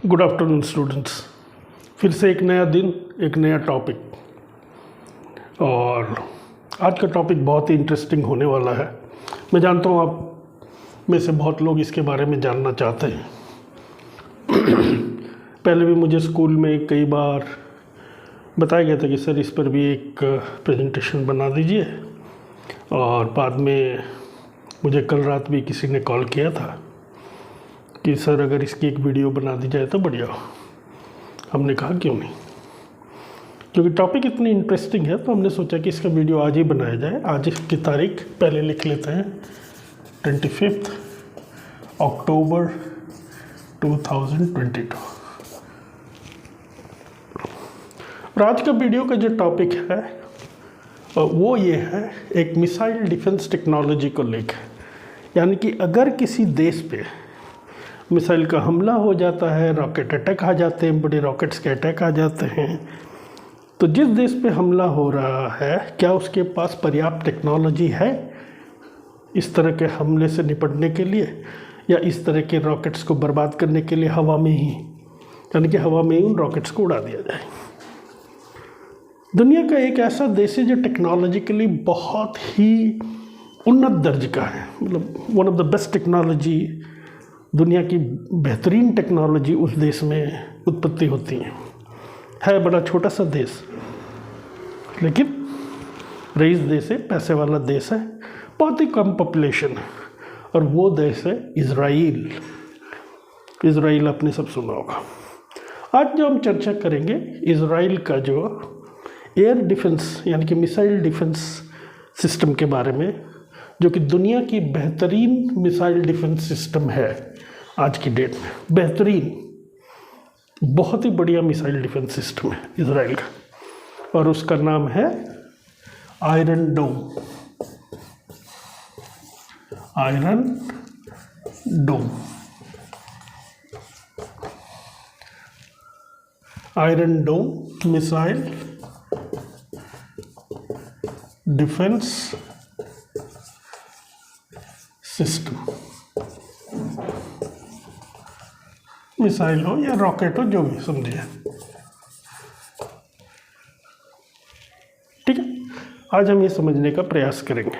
Good afternoon students. फिर से एक नया दिन, एक नया टॉपिक। और आज का टॉपिक बहुत ही इंटरेस्टिंग होने वाला है। मैं जानता हूँ आप में से बहुत लोग इसके बारे में जानना चाहते हैं। पहले भी मुझे स्कूल में कई बार बताया गया था कि सर इस पर भी एक प्रेजेंटेशन बना दीजिए, और बाद में मुझे कल रात भी किसी ने कॉल किया था कि सर अगर इसकी एक वीडियो बना दी जाए तो बढ़िया हो। हमने कहा क्यों नहीं, क्योंकि टॉपिक इतनी इंटरेस्टिंग है तो हमने सोचा कि इसका वीडियो आज ही बनाया जाए। आज की तारीख पहले लिख लेते हैं, 25 अक्टूबर 2022। और आज का वीडियो का जो टॉपिक है वो ये है एक मिसाइल डिफेंस टेक्नोलॉजी को लेकर। यानी कि अगर किसी देश पे मिसाइल का हमला हो जाता है, रॉकेट अटैक आ जाते हैं, बड़े रॉकेट्स के अटैक आ जाते हैं, तो जिस देश पे हमला हो रहा है क्या उसके पास पर्याप्त टेक्नोलॉजी है इस तरह के हमले से निपटने के लिए, या इस तरह के रॉकेट्स को बर्बाद करने के लिए हवा में ही, यानी कि हवा में ही उन रॉकेट्स को उड़ा दिया जाए। दुनिया का एक ऐसा देश है जो टेक्नोलॉजिकली बहुत ही उन्नत दर्ज का है, मतलब one of the best technology, दुनिया की बेहतरीन टेक्नोलॉजी उस देश में उत्पत्ति होती है बड़ा छोटा सा देश, लेकिन रईस देश है, पैसे वाला देश है, बहुत ही कम पॉपुलेशन है, और वो देश है इज़राइल। इज़राइल आपने सब सुना होगा। आज जो हम चर्चा करेंगे इज़राइल का जो एयर डिफेंस यानी कि मिसाइल डिफेंस सिस्टम के बारे में, जो कि दुनिया की बेहतरीन मिसाइल डिफेंस सिस्टम है आज की डेट में। बेहतरीन, बहुत ही बढ़िया मिसाइल डिफेंस सिस्टम है इज़राइल का, और उसका नाम है Iron Dome. Iron Dome. Iron Dome missile defence system. Missile हो या रॉकेट हो, जो भी समझिए, ठीक है। आज हम ये समझने का प्रयास करेंगे।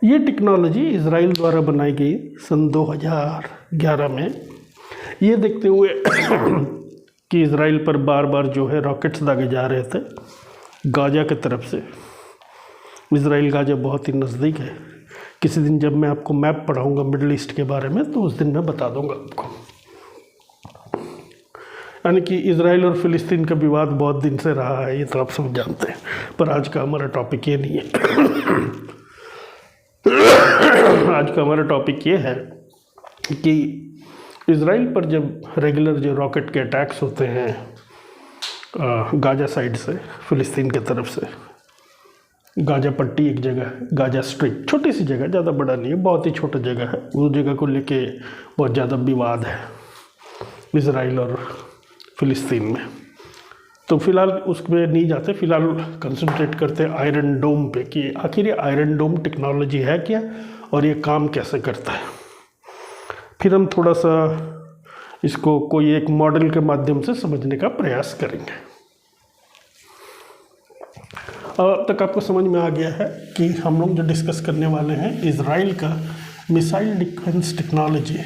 ये टेक्नोलॉजी इज़राइल द्वारा बनाई गई सन 2011 में, ये देखते हुए कि इज़राइल पर बार बार जो है रॉकेट्स दागे जा रहे थे गाजा की तरफ से। इज़राइल गाजा बहुत ही नज़दीक है। किसी दिन जब मैं आपको मैप पढ़ाऊंगा मिडिल ईस्ट के बारे में तो उस दिन मैं बता दूंगा आपको। यानी कि इज़राइल और फ़िलिस्तीन का विवाद बहुत दिन से रहा है, ये तो आप सब जानते हैं, पर आज का हमारा टॉपिक ये नहीं है। आज का हमारा टॉपिक ये है कि इज़राइल पर जब रेगुलर जो रॉकेट के अटैक्स होते हैं गाजा साइड से, फ़िलिस्तीन की तरफ से, गाजा पट्टी एक जगह है, गाजा स्ट्रिप, छोटी सी जगह, ज़्यादा बड़ा नहीं है, बहुत ही छोटी जगह है। उस जगह को लेके बहुत ज़्यादा विवाद है इज़राइल और फ़िलिस्तीन में। तो फिलहाल उसमें नहीं जाते, फिलहाल कंसंट्रेट करते हैं आयरन डोम पे कि आखिर ये आयरन डोम टेक्नोलॉजी है क्या और ये काम कैसे करता है। फिर हम थोड़ा सा इसको कोई एक मॉडल के माध्यम से समझने का प्रयास करेंगे। अब तक आपको समझ में आ गया है कि हम लोग जो डिस्कस करने वाले हैं इज़राइल का मिसाइल डिफेंस टेक्नोलॉजी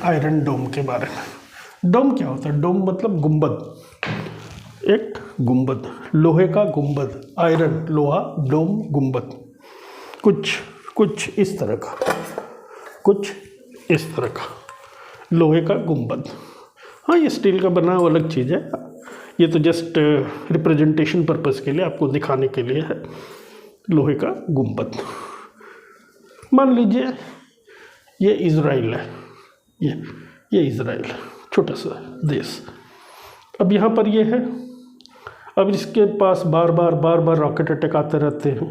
आयरन डोम के बारे में। डोम क्या होता है? डोम मतलब गुंबद, एक गुंबद, लोहे का गुंबद, आयरन लोहा, डोम गुंबद, कुछ इस तरह का, कुछ इस तरह का लोहे का गुंबद। हाँ, ये स्टील का बना हुआ अलग चीज़ है, ये तो जस्ट रिप्रेजेंटेशन पर्पस के लिए, आपको दिखाने के लिए है। लोहे का गुंबद, मान लीजिए ये इज़राइल है, ये इज़राइल है, छोटा सा देश। अब यहाँ पर ये है, अब इसके पास बार बार रॉकेट अटैक आते रहते हैं,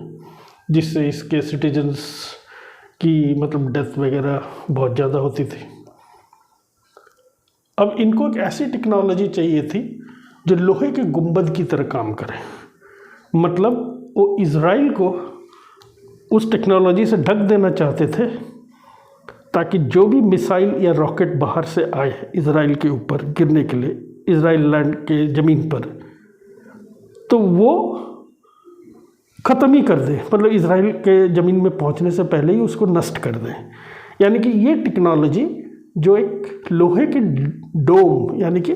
जिससे इसके सिटीजन्स की मतलब डेथ वगैरह बहुत ज़्यादा होती थी। अब इनको एक ऐसी टेक्नोलॉजी चाहिए थी जो लोहे के गुंबद की तरह काम करे, मतलब वो इज़राइल को उस टेक्नोलॉजी से ढक देना चाहते थे ताकि जो भी मिसाइल या रॉकेट बाहर से आए इजराइल के ऊपर गिरने के लिए, इजराइल लैंड के ज़मीन पर, तो वो ख़त्म ही कर दें, मतलब इजराइल के ज़मीन में पहुंचने से पहले ही उसको नष्ट कर दें। यानी कि ये टेक्नोलॉजी जो एक लोहे के डोम यानी कि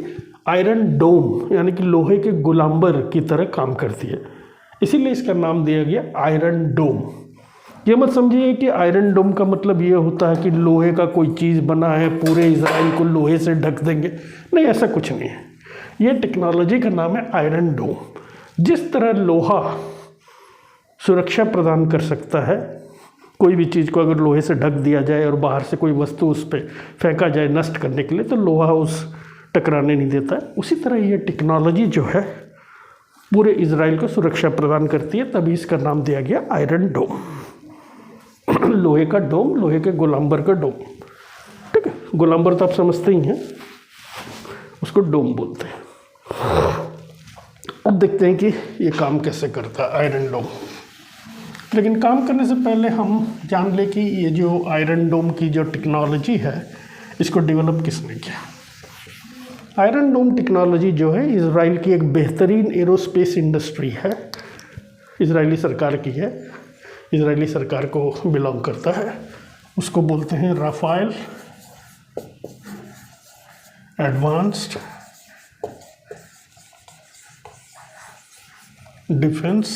आयरन डोम यानी कि लोहे के गुलाम्बर की तरह काम करती है, इसीलिए इसका नाम दिया गया आयरन डोम। ये मत समझिए कि आयरन डोम का मतलब ये होता है कि लोहे का कोई चीज़ बना है, पूरे इजराइल को लोहे से ढक देंगे, नहीं, ऐसा कुछ नहीं है। ये टेक्नोलॉजी का नाम है आयरन डोम। जिस तरह लोहा सुरक्षा प्रदान कर सकता है, कोई भी चीज़ को अगर लोहे से ढक दिया जाए और बाहर से कोई वस्तु उस पर फेंका जाए नष्ट करने के लिए, तो लोहा उस टकराने नहीं देता है, उसी तरह ये टेक्नोलॉजी जो है पूरे इजराइल को सुरक्षा प्रदान करती है, तभी इसका नाम दिया गया आयरन डोम। लोहे का डोम, लोहे के गुलाम्बर का डोम, ठीक है। गुलाम्बर तो आप समझते ही हैं, उसको डोम बोलते हैं। अब देखते हैं कि ये काम कैसे करता है आयरन डोम। लेकिन काम करने से पहले हम जान लें कि ये जो आयरन डोम की जो टेक्नोलॉजी है, इसको डेवलप किसने किया। आयरन डोम टेक्नोलॉजी जो है इजराइल की एक बेहतरीन एरोस्पेस इंडस्ट्री है, इजरायली सरकार की है, इजरायली सरकार को बिलोंग करता है। उसको बोलते हैं राफेल एडवांस्ड डिफेंस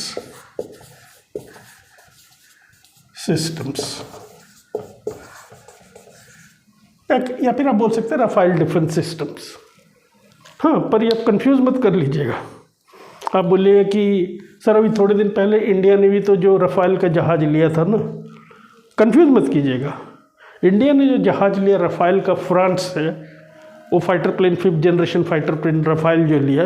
सिस्टम्स, या फिर आप बोल सकते हैं राफेल डिफेंस सिस्टम्स। हाँ, पर ये आप कंफ्यूज मत कर लीजिएगा। आप बोलिए कि सर अभी थोड़े दिन पहले इंडिया ने भी तो जो राफेल का जहाज़ लिया था ना, कंफ्यूज मत कीजिएगा। इंडिया ने जो जहाज़ लिया राफेल का फ्रांस से, वो fighter plane 5th generation fighter plane Rafale जो लिया,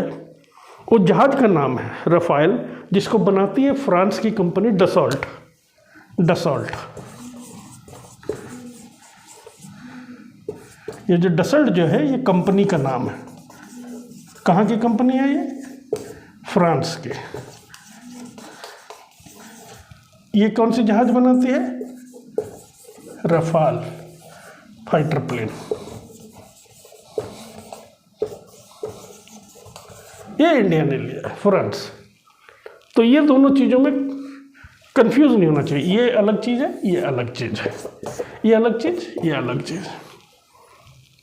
वो जहाज़ का नाम है राफेल, जिसको बनाती है फ्रांस की कंपनी डसॉल्ट। ये जो डसॉल्ट जो है ये कंपनी का नाम है। कहाँ की कंपनी है ये? फ्रांस के। ये कौन सी जहाज बनाती है? Rafale fighter plane. ये इंडिया ने लिया है, फ्रांस। तो ये दोनों चीज़ों में कंफ्यूज नहीं होना चाहिए, ये अलग चीज़ है, ये अलग चीज़ है, ये अलग चीज़, ये अलग चीज़।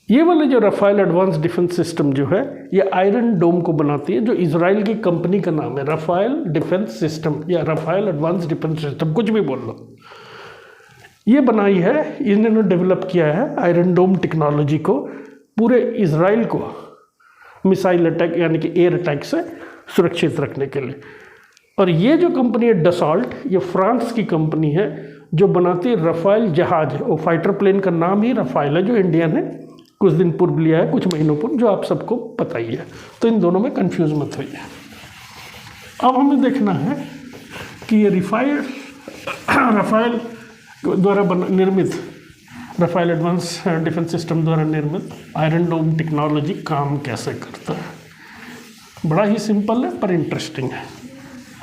ये वाले जो राफेल एडवांस डिफेंस सिस्टम जो है, ये आयरन डोम को बनाती है, जो इजराइल की कंपनी का नाम है राफेल डिफेंस सिस्टम या राफेल एडवांस डिफेंस सिस्टम, कुछ भी बोल लो। ये बनाई है, इन्होंने डेवलप किया है आयरन डोम टेक्नोलॉजी को पूरे इजराइल को मिसाइल अटैक यानी कि एयर अटैक से सुरक्षित रखने के लिए। और ये जो कंपनी है डसॉल्ट, ये फ्रांस की कंपनी है जो बनाती है राफेल जहाज। वो फाइटर प्लेन का नाम ही राफेल है, जो इंडिया ने कुछ दिन पूर्व लिया है, कुछ महीनों पूर्व, जो आप सबको पता ही है। तो इन दोनों में कंफ्यूज मत होइए। अब हमें देखना है कि ये राफेल द्वारा निर्मित, राफेल एडवांस डिफेंस सिस्टम द्वारा निर्मित आयरन डोम टेक्नोलॉजी काम कैसे करता है। बड़ा ही सिंपल है पर इंटरेस्टिंग है।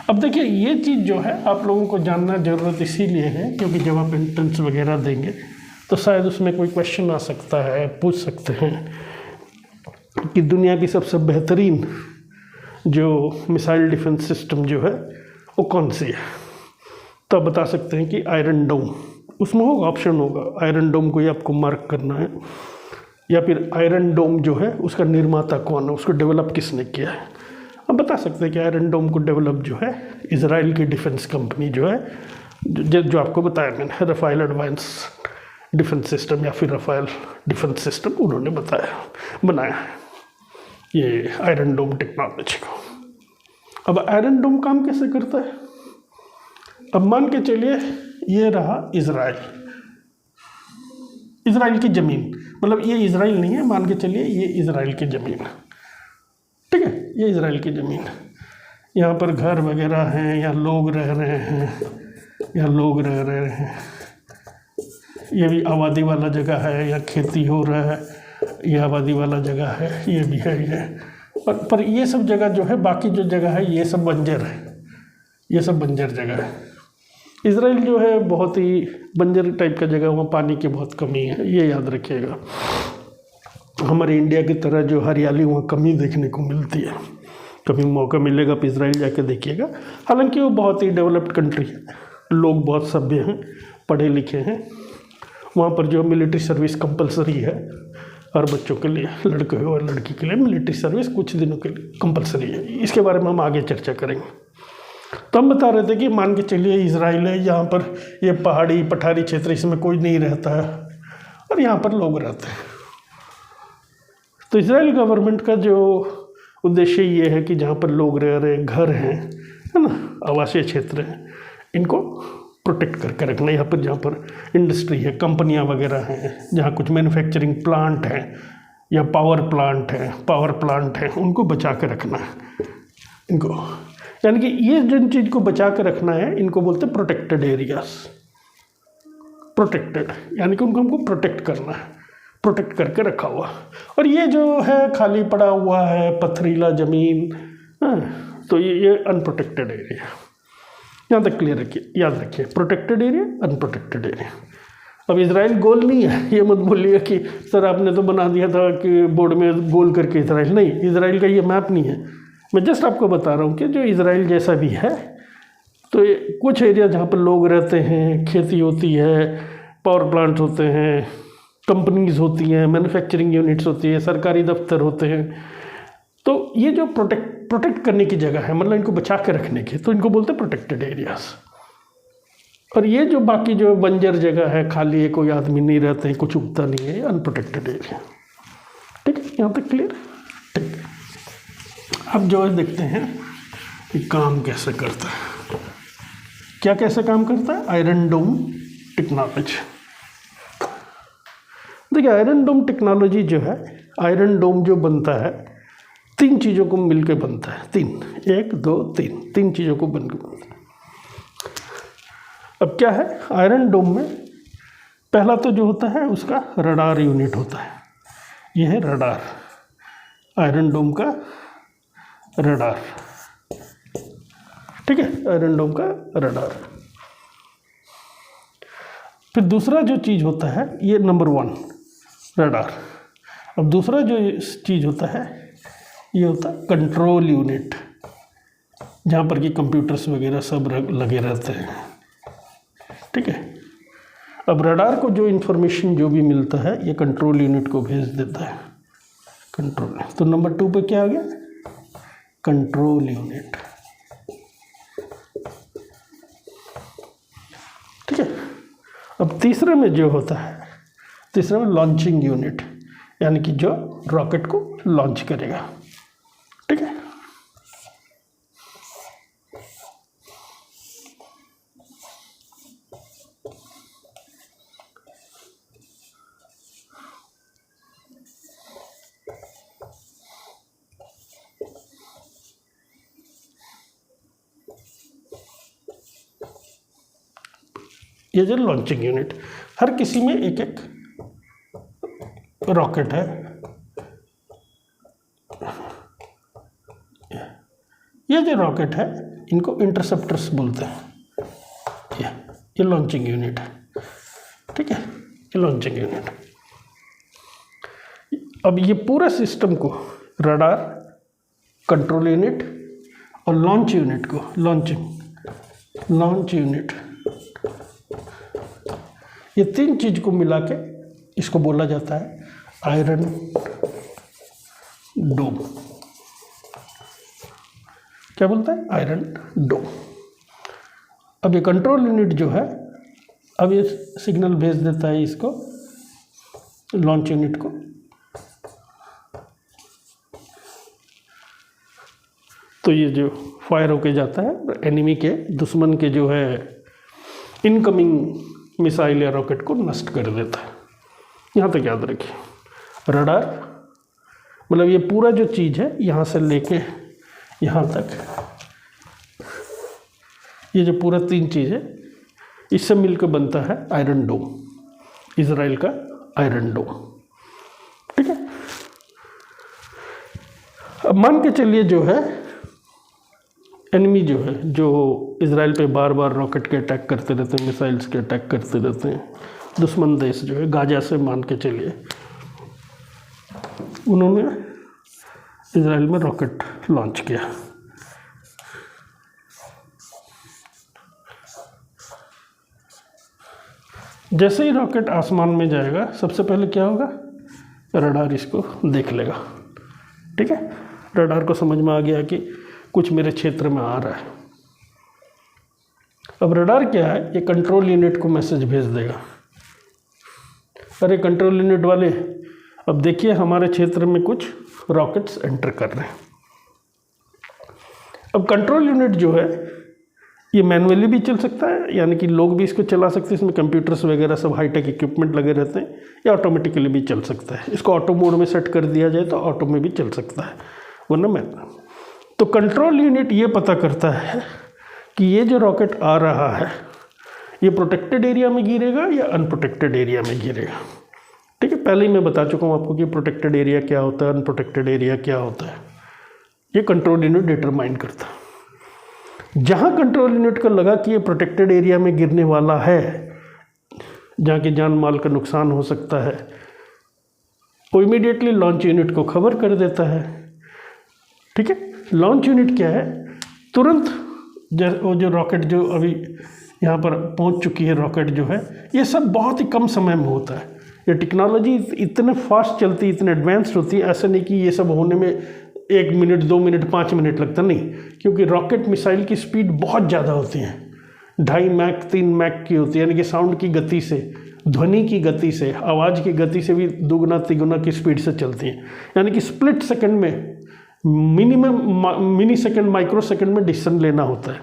अब देखिए, ये चीज़ जो है आप लोगों को जानना ज़रूरत इसीलिए है क्योंकि जब आप एंट्रेंस वगैरह देंगे तो शायद उसमें कोई क्वेश्चन आ सकता है, पूछ सकते हैं कि दुनिया की सबसे बेहतरीन जो मिसाइल डिफेंस सिस्टम जो है वो कौन सी है। तो आप बता सकते हैं कि आयरन डोम, उसमें होगा, ऑप्शन होगा, आयरन डोम को ही आपको मार्क करना है, या फिर आयरन डोम जो है उसका निर्माता कौन है, उसको डेवलप किसने किया है। आप बता सकते हैं कि आयरन डोम को डेवलप जो है इजराइल की डिफेंस कंपनी जो है, जो आपको बताया मैंने, राफेल एडवांस डिफेंस सिस्टम या फिर राफेल डिफेंस सिस्टम, उन्होंने बनाया है ये आयरन डोम टेक्नोलॉजी को। अब आयरन डोम काम कैसे करता है? अब मान के चलिए ये रहा इजराइल की ज़मीन, मतलब ये इजराइल नहीं है, मान के चलिए ये इजराइल की ज़मीन, ठीक है, ये इजराइल की ज़मीन है। यहाँ पर घर वगैरह हैं, यहाँ लोग रह रहे हैं, ये भी आबादी वाला जगह है, यहाँ खेती हो रहा है, ये आबादी वाला जगह है, ये भी है ये। पर ये सब जगह जो है, बाकी जो जगह है ये सब बंजर है, ये सब बंजर जगह है। इसराइल जो है बहुत ही बंजर टाइप का जगह, वहाँ पानी की बहुत कमी है, ये याद रखिएगा। हमारे इंडिया की तरह जो हरियाली वहाँ कमी देखने को मिलती है। कभी मौका मिलेगा तो इसराइल जाके देखिएगा। हालांकि वो बहुत ही डेवलप्ड कंट्री है, लोग बहुत सभ्य हैं, पढ़े लिखे हैं। वहाँ पर जो मिलिट्री सर्विस कंपलसरी है हर बच्चों के लिए, लड़के और लड़की के लिए मिलिट्री सर्विस कुछ दिनों के लिए कंपलसरी है। इसके बारे में हम आगे चर्चा करेंगे। तो हम बता रहे थे कि मान के चलिए इसराइल है, यहाँ पर ये पहाड़ी पठारी क्षेत्र, इसमें कोई नहीं रहता है और यहाँ पर लोग रहते हैं। तो इसराइल गवर्नमेंट का जो उद्देश्य ये है कि जहाँ पर लोग रह रहे, घर हैं, है ना, आवासीय क्षेत्र हैं, इनको प्रोटेक्ट करके रखना। यहाँ पर जहाँ पर इंडस्ट्री है, कंपनियाँ वगैरह हैं, जहाँ कुछ मैन्युफैक्चरिंग प्लांट हैं या पावर प्लांट है, उनको बचा के रखना है इनको। यानी कि ये जिन चीज़ को बचा के रखना है, इनको बोलते हैं प्रोटेक्टेड एरियाज। प्रोटेक्टेड यानी कि उनको हमको प्रोटेक्ट करना है, प्रोटेक्ट करके रखा हुआ। और ये जो है खाली पड़ा हुआ है, पथरीला ज़मीन, तो ये अनप्रोटेक्टेड एरिया। यहाँ तक क्लियर रखिए, याद रखिए, प्रोटेक्टेड एरिया, अनप्रोटेक्टेड एरिया। अब इजराइल गोल नहीं है, ये मत बोलिए कि सर आपने तो बना दिया था कि बोर्ड में गोल करके इजराइल। नहीं, इजराइल का ये मैप नहीं है। मैं जस्ट आपको बता रहा हूँ कि जो इजराइल जैसा भी है, तो ये कुछ एरिया जहाँ पर लोग रहते हैं, खेती होती है, पावर प्लांट होते हैं, कंपनीज होती हैं, मैन्युफैक्चरिंग यूनिट्स होती है, सरकारी दफ्तर होते हैं, तो ये जो प्रोटेक्ट करने की जगह है, मतलब इनको बचा के रखने की, तो इनको बोलते हैं प्रोटेक्टेड एरियाज। और ये जो बाकी जो बंजर जगह है, खाली है, कोई आदमी नहीं रहते हैं, कुछ उगता नहीं है, अनप्रोटेक्टेड एरिया। ठीक है, यहाँ तक क्लियर? ठीक। अब जो है देखते हैं कि काम कैसे करता है, क्या कैसे काम करता है आयरन डोम टेक्नोलॉजी। देखिए, आयरन डोम टेक्नोलॉजी जो है, आयरन डोम जो बनता है, 3 चीज़ों को मिलकर बनता है। 1 2 3 चीज़ों को बनकर बनता है। अब क्या है आयरन डोम में, पहला तो जो होता है उसका रडार यूनिट होता है। यह है रडार, आयरन डोम का रडार। ठीक है, आयरन डोम का रडार। फिर दूसरा जो चीज़ होता है, ये नंबर 1 रडार। अब दूसरा जो चीज़ होता है, ये होता है कंट्रोल यूनिट, जहाँ पर कि कंप्यूटर्स वगैरह सब लगे रहते हैं। ठीक है, अब रडार को जो इन्फॉर्मेशन जो भी मिलता है, ये कंट्रोल यूनिट को भेज देता है। कंट्रोल, तो नंबर 2 पे क्या आ गया, कंट्रोल यूनिट। ठीक है, अब तीसरे में जो होता है, तीसरे में लॉन्चिंग यूनिट, यानी कि जो रॉकेट को लॉन्च करेगा। ठीक है, ये जो लॉन्चिंग यूनिट, हर किसी में एक एक रॉकेट है। ये जो रॉकेट है, इनको इंटरसेप्टर्स बोलते हैं। ये लॉन्चिंग यूनिट है। ठीक है, ये लॉन्चिंग यूनिट। अब ये पूरा सिस्टम को रडार, कंट्रोल यूनिट और लॉन्च यूनिट को, लॉन्च यूनिट, ये 3 चीज को मिला के इसको बोला जाता है आयरन डोम। क्या बोलता है, आयरन डोम। अब ये कंट्रोल यूनिट जो है, अब ये सिग्नल भेज देता है इसको, लॉन्च यूनिट को। तो ये जो फायर होके जाता है, एनिमी के, दुश्मन के जो है इनकमिंग मिसाइल या रॉकेट को नष्ट कर देता है। यहाँ तक याद रखिए, रडार मतलब ये पूरा जो चीज़ है, यहाँ से लेके यहाँ तक, ये जो पूरा 3 चीज़ है, इससे मिलकर बनता है आयरन डोम, इजराइल का आयरन डोम। ठीक है, अब मान के चलिए जो है एनिमी जो है, जो इजराइल पे बार बार रॉकेट के अटैक करते रहते हैं, मिसाइल्स के अटैक करते रहते हैं, दुश्मन देश जो है गाजा से मान के चलिए, उन्होंने इजराइल में रॉकेट लॉन्च किया। जैसे ही रॉकेट आसमान में जाएगा सबसे पहले क्या होगा, रडार इसको देख लेगा। ठीक है, रडार को समझ में आ गया कि कुछ मेरे क्षेत्र में आ रहा है। अब रडार क्या है, ये कंट्रोल यूनिट को मैसेज भेज देगा, अरे कंट्रोल यूनिट वाले अब देखिए हमारे क्षेत्र में कुछ रॉकेट्स एंटर कर रहे हैं। अब कंट्रोल यूनिट जो है ये मैनुअली भी चल सकता है, यानी कि लोग भी इसको चला सकते हैं, इसमें कंप्यूटर्स वगैरह सब हाईटेक इक्विपमेंट लगे रहते हैं, या ऑटोमेटिकली भी चल सकता है। इसको ऑटो मोड में सेट कर दिया जाए तो ऑटो में भी चल सकता है, वरना मैं तो कंट्रोल यूनिट ये पता करता है कि ये जो रॉकेट आ रहा है ये प्रोटेक्टेड एरिया में गिरेगा या अनप्रोटेक्टेड एरिया में गिरेगा। ठीक है, पहले ही मैं बता चुका हूँ आपको कि प्रोटेक्टेड एरिया क्या होता है, अनप्रोटेक्टेड एरिया क्या होता है, ये कंट्रोल यूनिट डिटरमाइन करता है। जहाँ कंट्रोल यूनिट को लगा कि ये प्रोटेक्टेड एरिया में गिरने वाला है, जहाँ की जान माल का नुकसान हो सकता है, वो इमीडिएटली लॉन्च यूनिट को खबर कर देता है। ठीक है, लॉन्च यूनिट क्या है, तुरंत वो जो रॉकेट जो अभी यहाँ पर पहुँच चुकी है, रॉकेट जो है, ये सब बहुत ही कम समय में होता है। ये टेक्नोलॉजी इतने फास्ट चलती है, इतने एडवांस्ड होती है, ऐसा नहीं कि ये सब होने में 1 मिनट 2 मिनट 5 मिनट लगता, नहीं, क्योंकि रॉकेट मिसाइल की स्पीड बहुत ज़्यादा होती है, 2.5 मैक 3 मैक की होती है, यानी कि साउंड की गति से, ध्वनि की गति से, आवाज़ की गति से भी 2 3 की स्पीड से चलती है, यानी कि स्प्लिट सेकंड में, minimum mini second micro second में डिसीजन लेना होता है।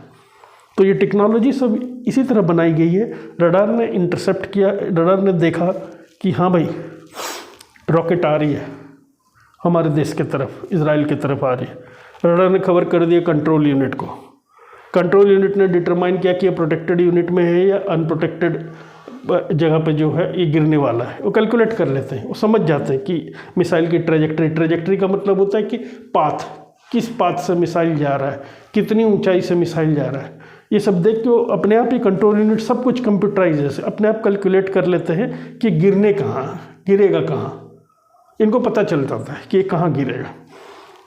तो ये टेक्नोलॉजी सब इसी तरह बनाई गई है। रडार ने इंटरसेप्ट किया, रडार ने देखा कि हाँ भाई रॉकेट आ रही है हमारे देश के तरफ, इजराइल की तरफ आ रही है। रडार ने खबर कर दिया कंट्रोल यूनिट को, कंट्रोल यूनिट ने डिटरमाइन किया कि ये प्रोटेक्टेड यूनिट में है या अनप्रोटेक्टेड जगह पे जो है ये गिरने वाला है। वो कैलकुलेट कर लेते हैं, वो समझ जाते हैं कि मिसाइल की ट्रेजेक्ट्री का मतलब होता है कि पाथ, किस पाथ से मिसाइल जा रहा है, कितनी ऊंचाई से मिसाइल जा रहा है, ये सब देख के वो अपने आप ही कंट्रोल यूनिट सब कुछ कंप्यूटराइज है, अपने आप कैलकुलेट कर लेते हैं कि गिरने कहाँ, गिरेगा कहाँ, इनको पता चल जाता है कि ये कहाँ गिरेगा।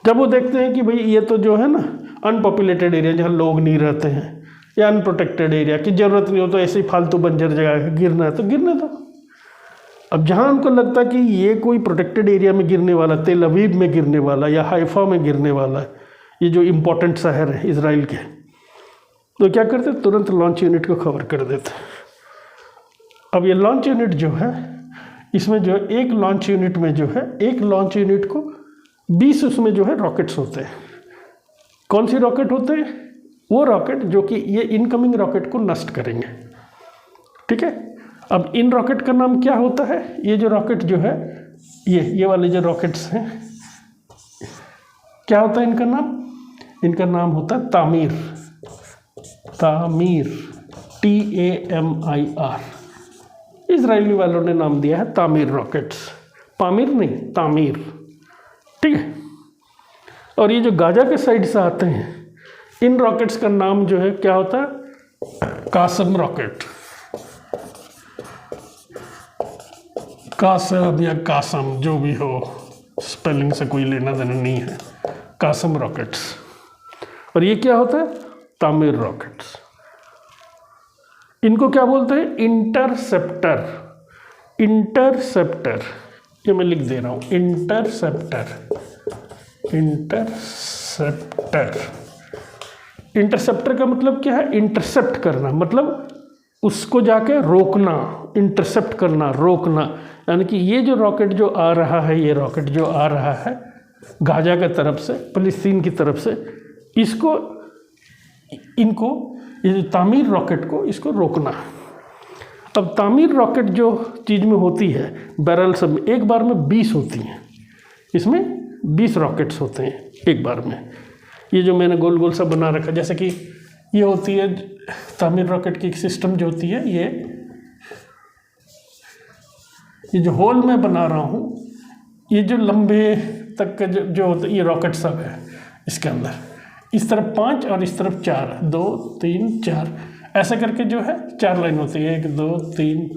जब वो देखते हैं कि भाई ये तो जो है ना अनपॉपुलेटेड एरिया, जहाँ लोग नहीं रहते हैं, या अनप्रोटेक्टेड एरिया की ज़रूरत नहीं हो, तो ऐसे ही फालतू बंजर जगह गिरना है तो गिरने दो। अब जहाँ उनको लगता है कि ये कोई प्रोटेक्टेड एरिया में गिरने वाला, तेल अवीव में गिरने वाला या हाइफा में गिरने वाला, ये जो इम्पोर्टेंट शहर है इजराइल के, तो क्या करते, तुरंत लॉन्च यूनिट को खबर कर देते। अब ये लॉन्च यूनिट जो है, इसमें जो एक लॉन्च यूनिट में जो है, एक लॉन्च यूनिट को 20 उसमें जो है रॉकेट्स होते हैं। कौन सी रॉकेट होते हैं, वो रॉकेट जो कि ये इनकमिंग रॉकेट को नष्ट करेंगे। ठीक है, अब इन रॉकेट का नाम क्या होता है, ये जो रॉकेट जो है, ये वाले जो रॉकेट्स हैं, क्या होता है इनका नाम, इनका नाम होता है तामीर, तामीर, TAMIR। इजरायली वालों ने नाम दिया है तामीर रॉकेट्स, पामीर नहीं, तामीर। ठीक है, और ये जो गाजा के साइड से आते हैं, इन रॉकेट्स का नाम जो है क्या होता है, कासम रॉकेट, कासम या कासम जो भी हो, स्पेलिंग से कोई लेना देना नहीं है, कासम रॉकेट्स। और ये क्या होता है, तामीर रॉकेट्स। इनको क्या बोलते हैं, इंटरसेप्टर, इंटरसेप्टर, ये मैं लिख दे रहा हूँ, इंटरसेप्टर, इंटरसेप्टर। इंटरसेप्टर का मतलब क्या है, इंटरसेप्ट करना, मतलब उसको जाके रोकना, इंटरसेप्ट करना, रोकना, यानी कि ये जो रॉकेट जो आ रहा है, ये रॉकेट जो आ रहा है गाजा की तरफ से, फिलिस्तीन की तरफ से, इसको, इनको, ये जो तामीर रॉकेट को, इसको रोकना। अब तामीर रॉकेट जो चीज़ में होती है, बैरल सब एक बार में 20 होती हैं, इसमें 20 रॉकेट्स होते हैं एक बार में। ये जो मैंने गोल गोल सा बना रखा, जैसे कि ये होती है तामीर रॉकेट की एक सिस्टम जो होती है, ये जो होल मैं बना रहा हूँ, ये जो लंबे तक का जो होता है, ये रॉकेट सब है इसके अंदर। इस तरफ 5 और इस तरफ 4, 2 3 4, ऐसा करके जो है 4 लाइन होती है, 1 2 3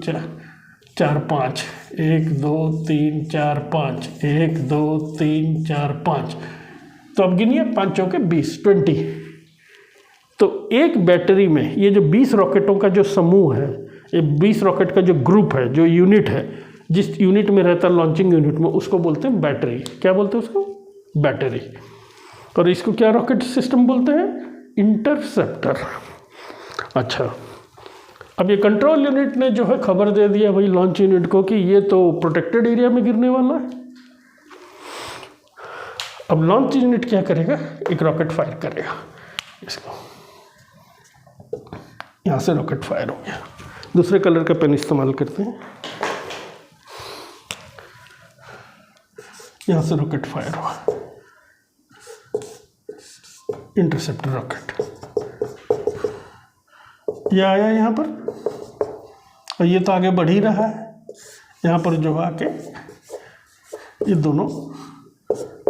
4 5, 1 2 3 4 5, 1 2 3 4 5। तो अब गिनिए, 5 चौके 20, 20। तो एक बैटरी में ये जो 20 रॉकेटों का जो समूह है, ये 20 रॉकेट का जो ग्रुप है, जो यूनिट है, जिस यूनिट में रहता है लॉन्चिंग यूनिट में, उसको बोलते हैं बैटरी। क्या बोलते हैं उसको? बैटरी। और इसको क्या रॉकेट सिस्टम बोलते हैं? इंटरसेप्टर। अच्छा, अब ये कंट्रोल यूनिट ने जो है खबर दे दिया भाई लॉन्च यूनिट को कि ये तो प्रोटेक्टेड एरिया में गिरने वाला है। अब लॉन्च यूनिट क्या करेगा? एक रॉकेट फायर करेगा। इसको यहाँ से रॉकेट फायर हो गया। दूसरे कलर का पेन इस्तेमाल करते हैं। यहाँ से रॉकेट फायर हुआ, इंटरसेप्टर रॉकेट। ये आया यहाँ पर और ये तो आगे बढ़ ही रहा है। यहाँ पर जो आके ये दोनों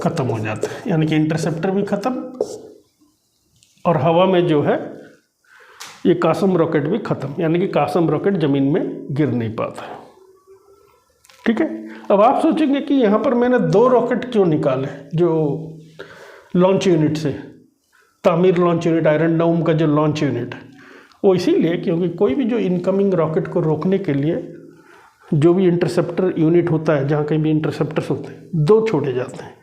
ख़त्म हो जाते हैं, यानी कि इंटरसेप्टर भी ख़त्म और हवा में जो है ये कासम रॉकेट भी ख़त्म, यानी कि कासम रॉकेट ज़मीन में गिर नहीं पाता है। ठीक है। अब आप सोचेंगे कि यहाँ पर मैंने 2 रॉकेट क्यों निकाले जो लॉन्च यूनिट से, तामीर लॉन्च यूनिट, आयरन डोम का जो लॉन्च यूनिट है, वो इसीलिए क्योंकि कोई भी जो इनकमिंग रॉकेट को रोकने के लिए जो भी इंटरसेप्टर यूनिट होता है, जहाँ कहीं भी इंटरसेप्टर्स होते हैं, 2 छोड़े जाते हैं,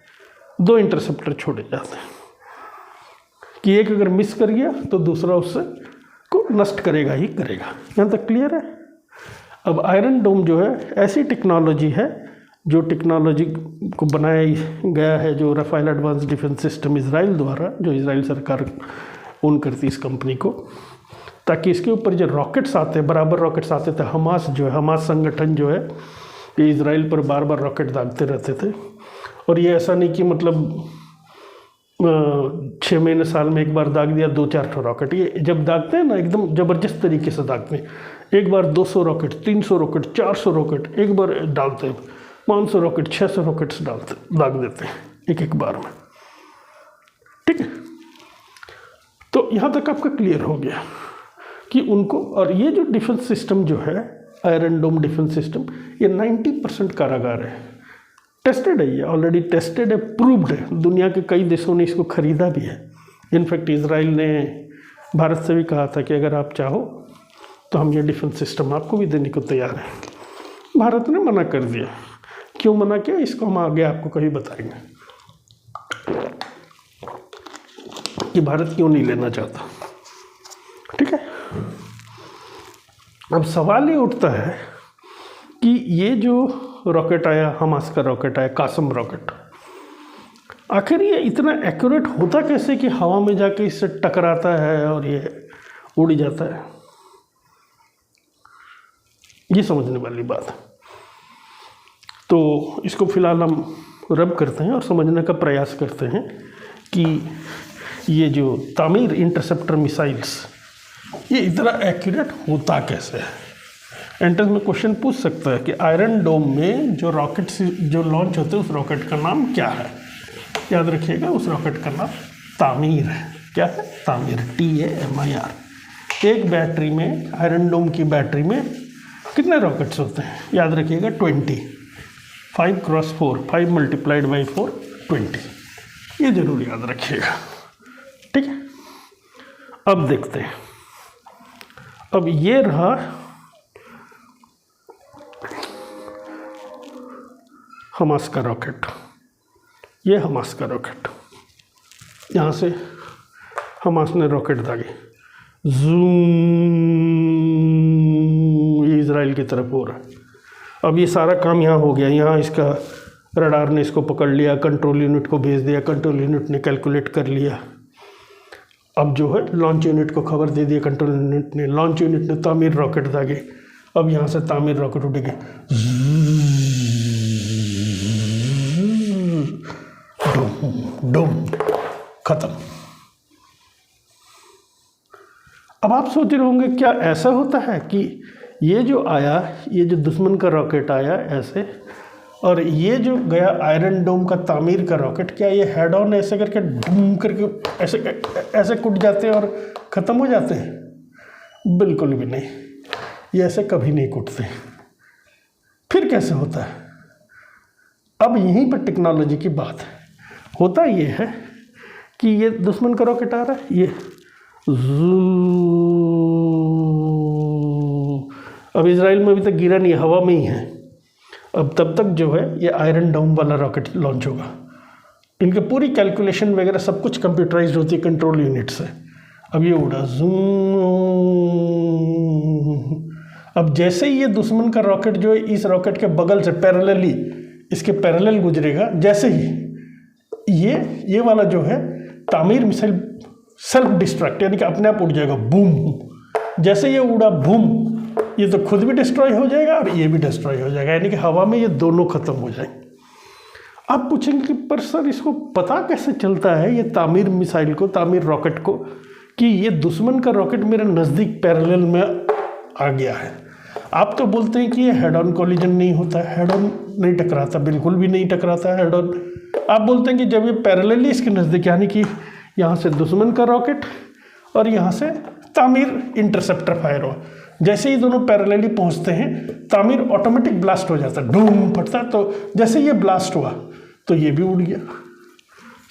2 इंटरसेप्टर छोड़े जाते हैं कि एक अगर मिस कर गया तो दूसरा उससे को नष्ट करेगा ही करेगा। यहाँ तक क्लियर है? अब आयरन डोम जो है ऐसी टेक्नोलॉजी है जो टेक्नोलॉजी को बनाया गया है, जो Rafale advance defence system Israel द्वारा, जो इजराइल सरकार ओन करती है इस कंपनी को, ताकि इसके ऊपर जो रॉकेट्स आते हैं, बराबर रॉकेट्स आते थे। हमास जो है, हमास संगठन जो है, ये इजराइल पर बार बार रॉकेट दागते रहते थे। और ये ऐसा नहीं कि मतलब 6 महीने साल में एक बार दाग दिया 2-4 रॉकेट। ये जब दागते हैं ना एकदम ज़बरदस्त तरीके से दागते हैं। एक बार 200 रॉकेट, 300 रॉकेट, 400 रॉकेट एक बार डालते हैं, 500 रॉकेट, 600 रॉकेट्स दाग देते हैं एक बार में। ठीक है। तो यहाँ तक आपका क्लियर हो गया कि उनको, और ये जो डिफेंस सिस्टम जो है आयरन डोम डिफेंस सिस्टम, ये 90% कारागार है। टेस्टेड है, ये ऑलरेडी टेस्टेड है, प्रूव्ड है। दुनिया के कई देशों ने इसको खरीदा भी है। इनफैक्ट इजराइल ने भारत से भी कहा था कि अगर आप चाहो तो हम ये डिफेंस सिस्टम आपको भी देने को तैयार हैं। भारत ने मना कर दिया। क्यों मना किया, इसको हम आगे आपको कभी बताएंगे कि भारत क्यों नहीं लेना चाहता। ठीक है। अब सवाल ये उठता है कि ये जो रॉकेट आया, हमास का रॉकेट आया, कासम रॉकेट, आखिर ये इतना एक्यूरेट होता कैसे कि हवा में जाके इससे टकराता है और ये उड़ जाता है? ये समझने वाली बात है। तो इसको फिलहाल हम रब करते हैं और समझने का प्रयास करते हैं कि ये जो तामीर इंटरसेप्टर मिसाइल्स, ये इतना एक्यूरेट होता कैसे है। एंट्रेंस में क्वेश्चन पूछ सकता है कि आयरन डोम में जो रॉकेट जो लॉन्च होते हैं उस रॉकेट का नाम क्या है? याद रखिएगा, उस रॉकेट का नाम तामीर है। क्या है? तामीर, TAMIR। एक बैटरी में, आयरन डोम की बैटरी में कितने रॉकेट्स होते हैं? याद रखिएगा 20, 5x4, 5 × 4 20। ये जरूर याद रखिएगा। ठीक है। अब देखते हैं। अब ये रहा हमास का रॉकेट। ये हमास का रॉकेट, यहाँ से हमास ने रॉकेट दागे, जूम, ये इजराइल की तरफ हो रहा है। अब ये सारा काम यहाँ हो गया। यहाँ इसका रडार ने इसको पकड़ लिया, कंट्रोल यूनिट को भेज दिया, कंट्रोल यूनिट ने कैलकुलेट कर लिया। अब जो है लॉन्च यूनिट को खबर दे दिया कंट्रोल यूनिट ने, लॉन्च यूनिट ने तामीर रॉकेट दागे। अब यहाँ से तामीर रॉकेट उड़ेगी, डूम, खत्म। अब आप सोच रहे होंगे क्या ऐसा होता है कि ये जो आया, ये जो दुश्मन का रॉकेट आया ऐसे, और ये जो गया आयरन डोम का तामीर का रॉकेट, क्या ये हेड ऑन ऐसे करके डूम करके ऐसे कुट जाते हैं और ख़त्म हो जाते हैं? बिल्कुल भी नहीं, ये ऐसे कभी नहीं कुटते। फिर कैसे होता है? अब यहीं पर टेक्नोलॉजी की बात है। होता ये है कि ये दुश्मन का रॉकेट आ रहा है, ये अब इजराइल में अभी तक गिरा नहीं, हवा में ही है। अब तब तक जो है ये आयरन डोम वाला रॉकेट लॉन्च होगा। इनके पूरी कैलकुलेशन वगैरह सब कुछ कंप्यूटराइज्ड होती है कंट्रोल यूनिट से। अब ये उड़ा अब जैसे ही ये दुश्मन का रॉकेट जो है इस रॉकेट के बगल से पैरेलली, इसके पैरेलल गुजरेगा, जैसे ही ये वाला जो है तामीर मिसाइल सेल्फ डिस्ट्रक्ट यानी कि अपने आप उड़ जाएगा, बूम। जैसे ये उड़ा बूम, ये तो खुद भी डिस्ट्रॉय हो जाएगा और ये भी डिस्ट्रॉय हो जाएगा, यानी कि हवा में ये दोनों खत्म हो जाएंगे। आप पूछेंगे कि पर सर इसको पता कैसे चलता है ये तामीर मिसाइल को, तामीर रॉकेट को, कि ये दुश्मन का रॉकेट मेरे नज़दीक पैरेलल में आ गया है? आप तो बोलते हैं कि ये हेड ऑन कोलिजन नहीं होता, हेड ऑन नहीं टकराता, बिल्कुल भी नहीं टकराता हेड ऑन। आप बोलते हैं कि जब ये पैरेलली इसके नज़दीक, यानी कि यहाँ से दुश्मन का रॉकेट और यहाँ से तामीर इंटरसेप्टर फायर हो, जैसे ही दोनों पैरेलली पहुँचते हैं तामीर ऑटोमेटिक ब्लास्ट हो जाता है, डूम फटता। तो जैसे ये ब्लास्ट हुआ तो ये भी उड़ गया।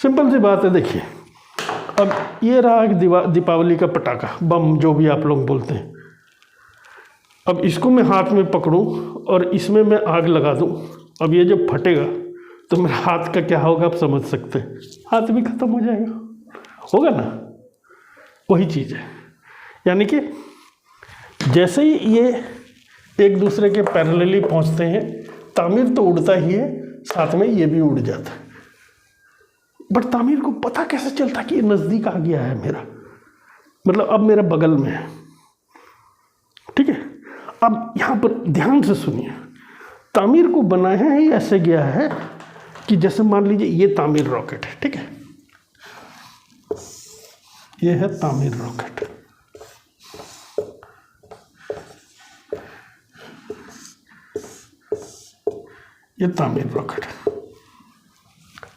सिंपल सी बात है। देखिए अब ये रहा एक दीपावली का पटाखा, बम जो भी आप लोग बोलते हैं। अब इसको मैं हाथ में पकड़ूं और इसमें मैं आग लगा दूं, अब ये जब फटेगा तो मेरे हाथ का क्या होगा आप समझ सकते हैं, हाथ भी खत्म हो जाएगा, होगा ना? वही चीज़ है, यानी कि जैसे ही ये एक दूसरे के पैरेलली पहुंचते हैं तामीर तो उड़ता ही है, साथ में ये भी उड़ जाता है। बट तामीर को पता कैसे चलता कि ये नज़दीक आ गया है मेरा, मतलब अब मेरे बगल में है। ठीक है, अब यहाँ पर ध्यान से सुनिए, तामीर को बनाया ही ऐसे गया है कि जैसे मान लीजिए ये तामीर रॉकेट है, ठीक है, ये है तामीर रॉकेट। ये तामीर रॉकेट है।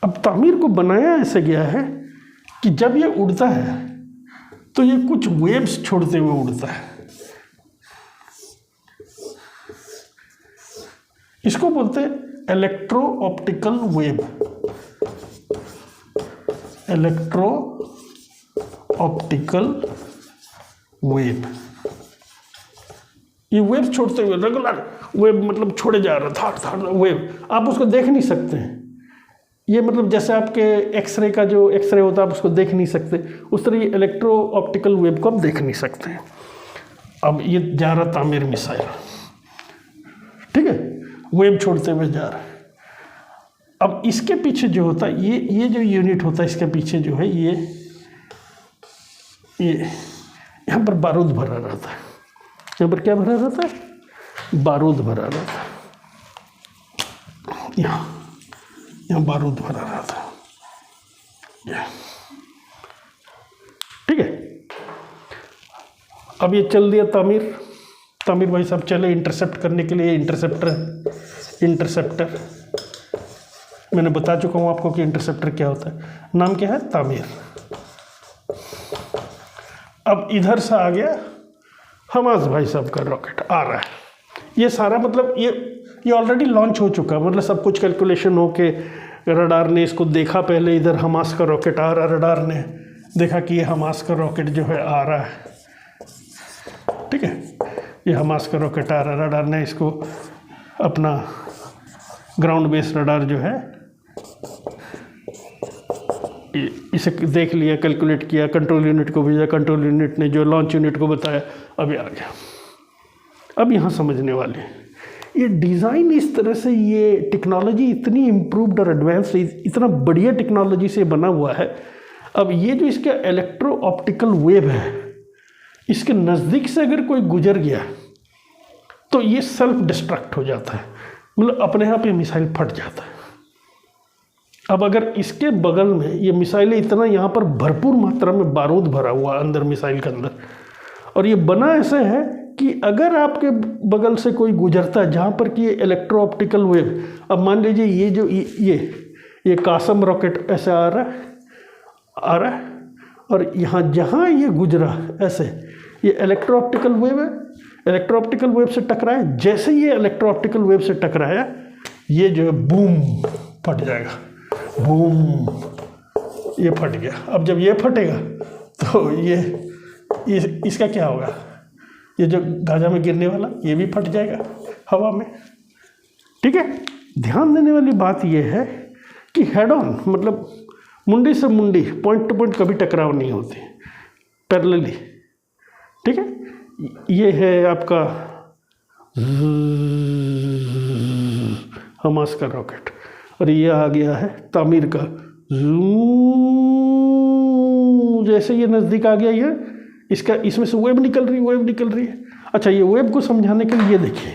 अब तामीर को बनाया ऐसे गया है कि जब ये उड़ता है तो ये कुछ वेव्स छोड़ते हुए उड़ता है। इसको बोलते हैं electro optical wave, electro optical wave. ये वेव छोड़ते हुए, रेगुलर वेव मतलब छोड़े जा रहा है, धार धार वेव, आप उसको देख नहीं सकते हैं। ये मतलब जैसे आपके एक्सरे का जो एक्सरे होता है आप उसको देख नहीं सकते, उस तरह ये इलेक्ट्रो ऑप्टिकल वेव को आप देख नहीं सकते हैं। अब ये जा रहा तामीर मिसाइल, ठीक है, वेव छोड़ते हुए जा रहा है। अब इसके पीछे जो होता है ये जो यूनिट होता है इसके पीछे जो है ये यहाँ पर बारूद भरा रहता है। यहाँ पर क्या भरा रहता है? बारूद भरा रहता है। यहाँ बारूद भरा रहता है। ठीक है, अब ये चल दिया तामीर भाई साहब चले इंटरसेप्ट करने के लिए। इंटरसेप्टर मैंने बता चुका हूँ आपको कि इंटरसेप्टर क्या होता है, नाम क्या है? तामीर। अब इधर से आ गया हमास भाई साहब का रॉकेट आ रहा है। ये सारा मतलब ये ऑलरेडी लॉन्च हो चुका है, मतलब सब कुछ कैलकुलेशन हो के रडार ने इसको देखा पहले, इधर हमास का रॉकेट आ रहा है, रडार ने देखा कि ये हमास का रॉकेट जो है आ रहा है, ठीक है, ये हमास का रॉकेट आ रहा है। रडार ने इसको अपना ग्राउंड बेस रडार जो है इसे देख लिया, कैलकुलेट किया, कंट्रोल यूनिट को भेजा, कंट्रोल यूनिट ने जो लॉन्च यूनिट को बताया, अभी आ गया। अब यहाँ समझने वाले, ये डिज़ाइन इस तरह से, ये टेक्नोलॉजी इतनी इम्प्रूव्ड और एडवांस, इतना बढ़िया टेक्नोलॉजी से बना हुआ है। अब ये जो इसका इलेक्ट्रो ऑप्टिकल वेव है, इसके नज़दीक से अगर कोई गुजर गया तो ये सेल्फ डिस्ट्रक्ट हो जाता है, मतलब अपने आप ये मिसाइल फट जाता है। अब अगर इसके बगल में ये मिसाइलें, इतना यहाँ पर भरपूर मात्रा में बारूद भरा हुआ अंदर मिसाइल के अंदर, और ये बना ऐसे है कि अगर आपके बगल से कोई गुजरता है जहाँ पर कि ये इलेक्ट्रो ऑप्टिकल वेव, अब मान लीजिए ये जो ये कासम रॉकेट ऐसे आ रहा है और यहाँ जहाँ ये गुजरा ऐसे, ये इलेक्ट्रो ऑप्टिकल वेव है, इलेक्ट्रो ऑप्टिकल वेव से टकराया, जैसे ये इलेक्ट्रो ऑप्टिकल वेव से टकराया ये जो है बूम फट जाएगा, बूम ये फट गया। अब जब ये फटेगा तो ये इसका क्या होगा, ये जो गाजा में गिरने वाला ये भी फट जाएगा हवा में। ठीक है, ध्यान देने वाली बात ये है कि हेड ऑन मतलब मुंडी से मुंडी, पॉइंट टू पॉइंट कभी टकराव नहीं होती पैरेलली। ठीक है, ये है आपका हमास का रॉकेट और ये आ गया है तामीर का जैसे ये नज़दीक आ गया ये इसका, इसमें से वेव निकल रही है। अच्छा, ये वेव को समझाने के लिए ये देखिए,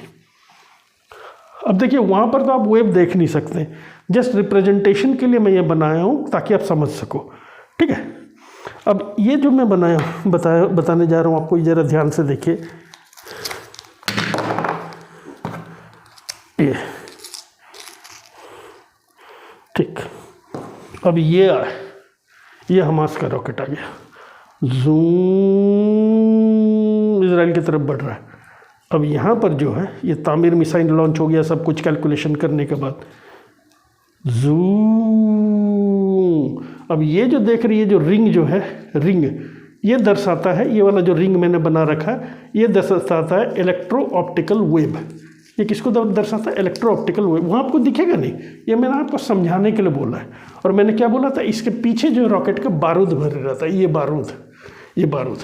अब देखिए वहाँ पर तो आप वेव देख नहीं सकते, जस्ट रिप्रेजेंटेशन के लिए मैं ये बनाया हूँ ताकि आप समझ सको। ठीक है, अब ये जो मैं बताने जा रहा हूँ आपको, ज़रा ध्यान से देखिए। ये ठीक, अब ये हमास का रॉकेट आ गया, जूम इजराइल की तरफ बढ़ रहा है। अब यहाँ पर जो है ये तामीर मिसाइल लॉन्च हो गया, सब कुछ कैलकुलेशन करने के बाद जूम। अब ये जो देख रही है जो रिंग जो है, रिंग ये दर्शाता है, ये वाला जो रिंग मैंने बना रखा है ये दर्शाता है इलेक्ट्रो ऑप्टिकल वेव। ये किसको दर्शाता है, इलेक्ट्रो ऑप्टिकल वेव। वहाँ आपको दिखेगा नहीं, ये मैंने आपको समझाने के लिए बोला है। और मैंने क्या बोला था, इसके पीछे जो रॉकेट का बारूद भरे रहता है, ये बारूद।